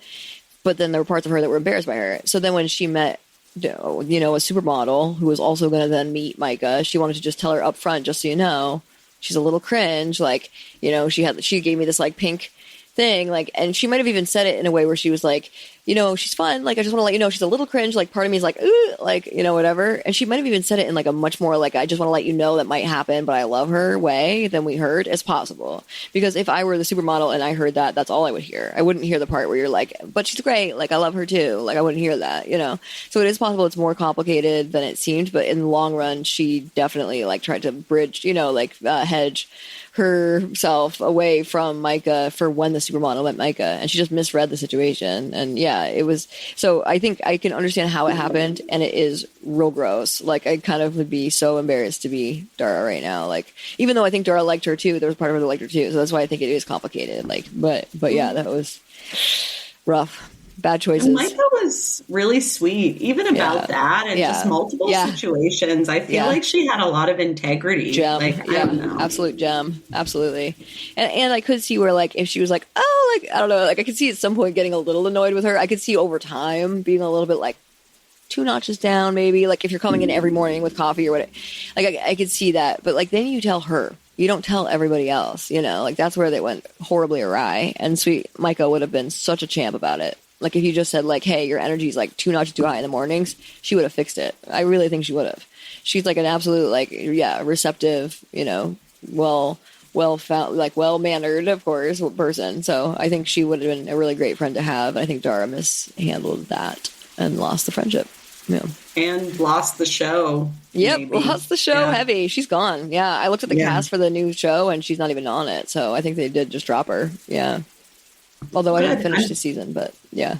but then there were parts of her that were embarrassed by her. So then when she met, you know, a supermodel who was also going to then meet Micah, she wanted to just tell her up front, just so you know, she's a little cringe. Like, you know, she gave me this, like, pink thing, like, and she might have even said it in a way where she was like, you know, she's fun, like, I just want to let you know she's a little cringe, like, part of me is like, ooh, like, you know, whatever. And she might have even said it in, like, a much more, like, I just want to let you know that might happen, but I love her way than we heard as possible. Because if I were the supermodel and I heard that, that's all I would hear. I wouldn't hear the part where you're like, but she's great, like, I love her too. Like, I wouldn't hear that, you know. So it is possible it's more complicated than it seemed, but in the long run, she definitely, like, tried to bridge, you know, like, hedge herself away from Micah for when the supermodel met Micah, and she just misread the situation. And yeah, Yeah, it was. So I think I can understand how it happened, and it is real gross. Like, I kind of would be so embarrassed to be Dara right now. Like, even though I think Dara liked her too, there was part of her that liked her too. So that's why I think it is complicated. Like, but yeah, that was rough. Bad choices. And Micah was really sweet, even about that, and just multiple situations. I feel like she had a lot of integrity. Gem. Like, I don't know. Absolute gem. Absolutely. And I could see where, like, if she was like, oh, like, I don't know, like, I could see at some point getting a little annoyed with her. I could see over time being a little bit like 2 notches down, maybe. Like, if you're coming in every morning with coffee or whatever. Like, I could see that. But, like, then you tell her. You don't tell everybody else, you know? Like, that's where they went horribly awry. And sweet Micah would have been such a champ about it. Like, if you just said, like, hey, your energy's, like, 2 notches too high in the mornings, she would have fixed it. I really think she would have. She's, like, an absolute, like, receptive, you know, well-mannered, of course, person. So I think she would have been a really great friend to have. I think Dara mishandled that and lost the friendship. Yeah. And lost the show. Yep, maybe. lost the show heavy. She's gone. Yeah, I looked at the cast for the new show, and she's not even on it. So I think they did just drop her. Yeah. Although I didn't finish the season, but yeah.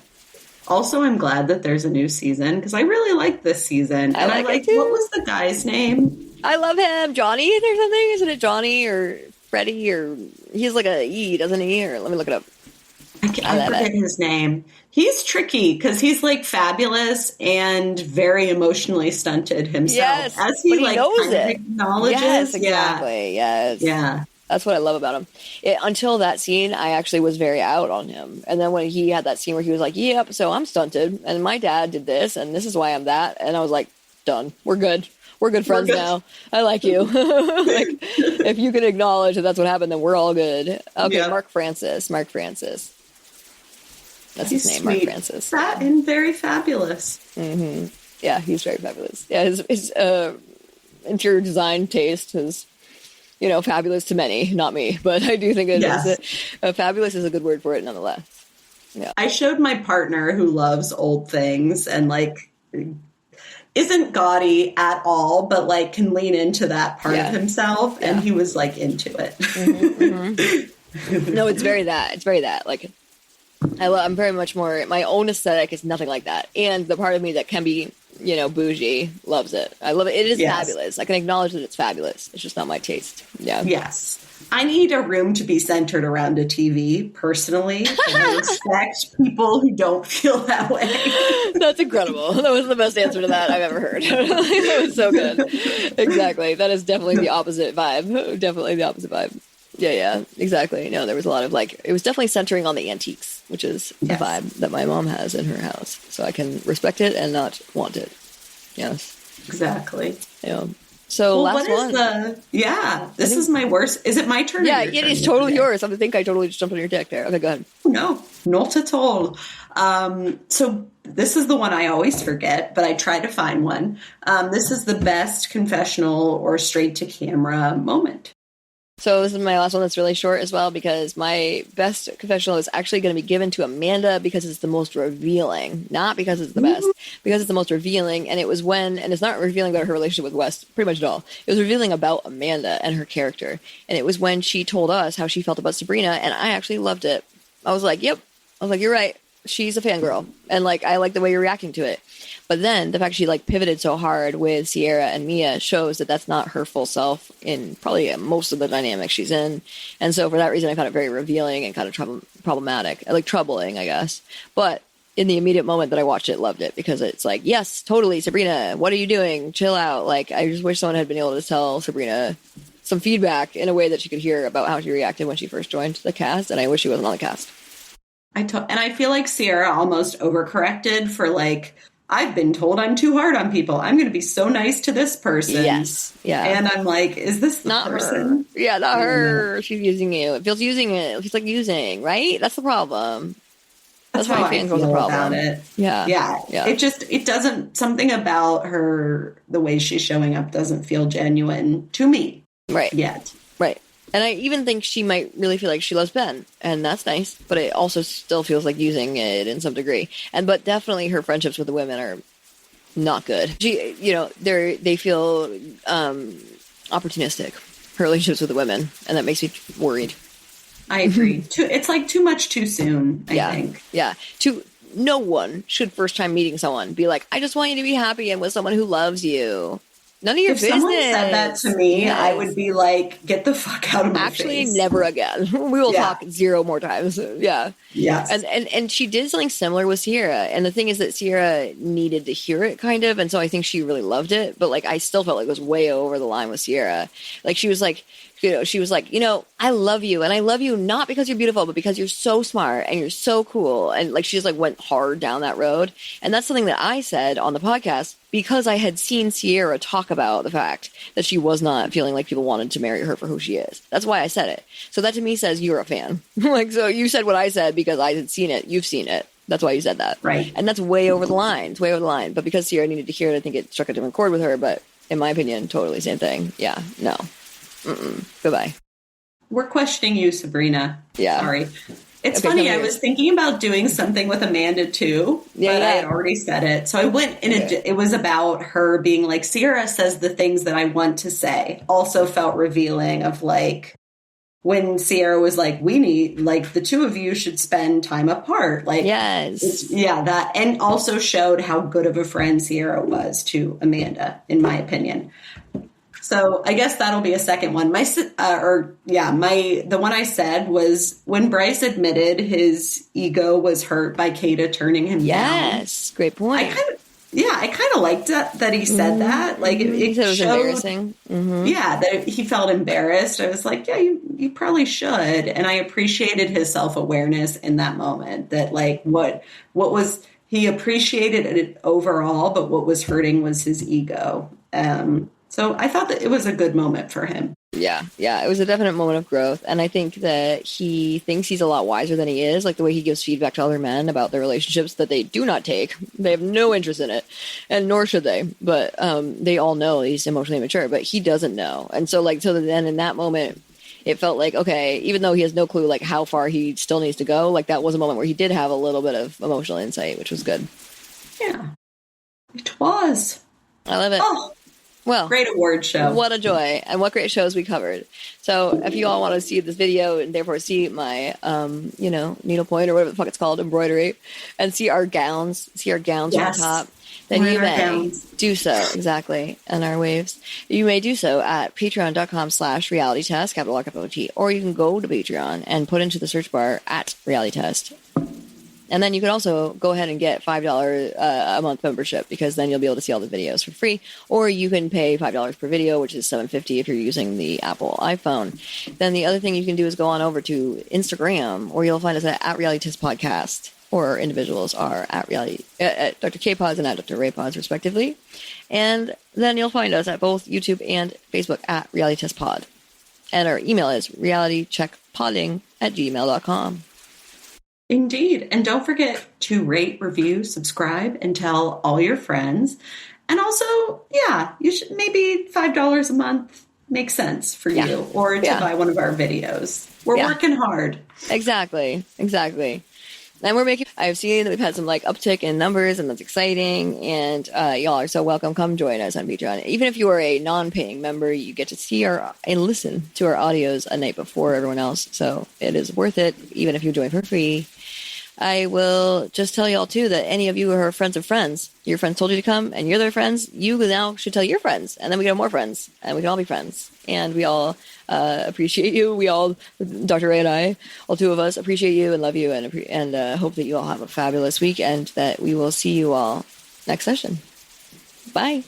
Also, I'm glad that there's a new season because I really like this season. And I like what was the guy's name? I love him. Johnny or something? Isn't it Johnny or Freddie? Or he's like a E, doesn't he? Or let me look it up. I forget his name. He's tricky because he's like fabulous and very emotionally stunted himself. Yes, as he like knows kind of it. acknowledges. Yes, exactly. Yes. Yeah. That's what I love about him. Until that scene, I actually was very out on him. And then when he had that scene where he was like, yep, so I'm stunted, and my dad did this, and this is why I'm that. And I was like, done. We're good. We're good friends now. I like you. Like, if you can acknowledge that that's what happened, then we're all good. Okay, yeah. Mark Francis. That's his name, sweet. Mark Francis. Fat and very fabulous. Mm-hmm. Yeah, he's very fabulous. Yeah, his interior design taste is, you know, fabulous to many, not me, but I do think it is fabulous is a good word for it nonetheless. Yeah. I showed my partner who loves old things and like isn't gaudy at all, but like can lean into that part of himself. And he was like into it. Mm-hmm, mm-hmm. No, it's very that. It's very that. Like, I'm very much more, my own aesthetic is nothing like that. And the part of me that can be, you know, bougie loves it. I love it. It is fabulous. I can acknowledge that it's fabulous. It's just not my taste. Yeah. Yes. I need a room to be centered around a TV, personally. And I respect people who don't feel that way. That's incredible. That was the best answer to that I've ever heard. That was so good. Exactly. That is definitely the opposite vibe. Definitely the opposite vibe. Yeah, exactly. No, there was a lot of like, it was definitely centering on the antiques, which is the vibe that my mom has in her house. So I can respect it and not want it. Yes. Exactly. Yeah. So last one. This is my worst. Is it my turn? Yeah, it is totally yours. I think I totally just jumped on your dick there. Okay, go ahead. No, not at all. So this is the one I always forget, but I try to find one. This is the best confessional or straight to camera moment. So this is my last one that's really short as well, because my best confessional is actually going to be given to Amanda because it's the most revealing, not because it's the best, because it's the most revealing. And it was when, and it's not revealing about her relationship with West pretty much at all. It was revealing about Amanda and her character. And it was when she told us how she felt about Sabrina, and I actually loved it. I was like, yep. I was like, you're right. She's a fangirl. And like, I like the way you're reacting to it. But then the fact she like pivoted so hard with Sierra and Mia shows that that's not her full self in probably most of the dynamics she's in. And so for that reason, I found it very revealing and kind of problematic, like troubling, I guess. But in the immediate moment that I watched it, loved it because it's like, yes, totally, Sabrina, what are you doing? Chill out. Like, I just wish someone had been able to tell Sabrina some feedback in a way that she could hear about how she reacted when she first joined the cast. And I wish she wasn't on the cast. And I feel like Sierra almost overcorrected for like, I've been told I'm too hard on people. I'm going to be so nice to this person. Yes. Yeah. And I'm like, is this the not person? Her. Yeah, not her. She's using you. It feels using it. It feels like using, right? That's the problem. That's how I feel about it. Yeah. It doesn't, something about her, the way she's showing up doesn't feel genuine to me. Right. Yet. Right. And I even think she might really feel like she loves Ben, and that's nice. But it also still feels like using it in some degree. But definitely her friendships with the women are not good. She, you know, they feel opportunistic. Her relationships with the women, and that makes me worried. I agree. It's like too much too soon. I think. Yeah. no one should first time meeting someone be like, I just want you to be happy and with someone who loves you. None of your If business. someone said that to me, Yes. I would be like, get the fuck out of my Actually, face. never again. We will Yeah. talk 0 more times. Yeah. Yes. And she did something similar with Sierra. And the thing is that Sierra needed to hear it kind of. And so I think she really loved it. But like, I still felt like it was way over the line with Sierra. Like she was like, I love you. And I love you not because you're beautiful, but because you're so smart and you're so cool. And like, she just like went hard down that road. And that's something that I said on the podcast because I had seen Sierra talk about the fact that she was not feeling like people wanted to marry her for who she is. That's why I said it. So that to me says you're a fan. Like, so you said what I said because I had seen it. You've seen it. That's why you said that. Right. And that's way over the line. It's way over the line. But because Sierra needed to hear it, I think it struck a different chord with her. But in my opinion, totally same thing. Yeah. No. Goodbye. We're questioning you, Sabrina. Yeah. Sorry. It's Okay, funny. come I here. was thinking about doing something with Amanda too, but I had already said it. So I went in it was about her being like, Sierra says the things that I want to say. Also felt revealing of like when Sierra was like, we need, like, the two of you should spend time apart. Like, yes. That. And also showed how good of a friend Sierra was to Amanda, in my opinion. So I guess that'll be a second one. The one I said was when Bryce admitted his ego was hurt by Kata turning him down. Yes, great point. I kind of liked that he said that. Like he said it was showed, embarrassing. Yeah, that he felt embarrassed. I was like, yeah, you probably should. And I appreciated his self-awareness in that moment. That like what was he appreciated it overall, but what was hurting was his ego. So I thought that it was a good moment for him. Yeah, it was a definite moment of growth. And I think that he thinks he's a lot wiser than he is, like the way he gives feedback to other men about their relationships that they do not take. They have no interest in it, and nor should they. But they all know he's emotionally mature, but he doesn't know. And so then in that moment, it felt like, okay, even though he has no clue like how far he still needs to go, like that was a moment where he did have a little bit of emotional insight, which was good. Yeah, it was. I love it. Oh. Well, great award show. What a joy. And what great shows we covered. So if you all want to see this video and therefore see my, needlepoint or whatever the fuck it's called, embroidery, and see our gowns on top, then you may do so. Exactly. And our waves. You may do so at patreon.com/realitytest, capital R, capital T, or you can go to Patreon and put into the search bar at realitytest. And then you can also go ahead and get $5 a month membership, because then you'll be able to see all the videos for free. Or you can pay $5 per video, which is $7.50 if you're using the Apple iPhone. Then the other thing you can do is go on over to Instagram, where you'll find us at Reality Test Podcast, or individuals are at Dr. K Pods and at Dr. Ray Pods, respectively. And then you'll find us at both YouTube and Facebook at Reality Test Pod. And our email is realitycheckpodding@gmail.com. Indeed. And don't forget to rate, review, subscribe, and tell all your friends. And also, you should maybe $5 a month makes sense for you, or to buy one of our videos. We're working hard. Exactly. And I've seen that we've had some like uptick in numbers, and that's exciting. And y'all are so welcome. Come join us on Patreon. Even if you are a non-paying member, you get to see and listen to our audios a night before everyone else. So it is worth it, even if you join for free. I will just tell y'all too that any of you who are friends of friends, your friends told you to come and you're their friends, you now should tell your friends, and then we get more friends, and we can all be friends. And we all appreciate you. We all, Dr. Ray and I, all two of us, appreciate you and love you, and hope that you all have a fabulous week, and that we will see you all next session. Bye.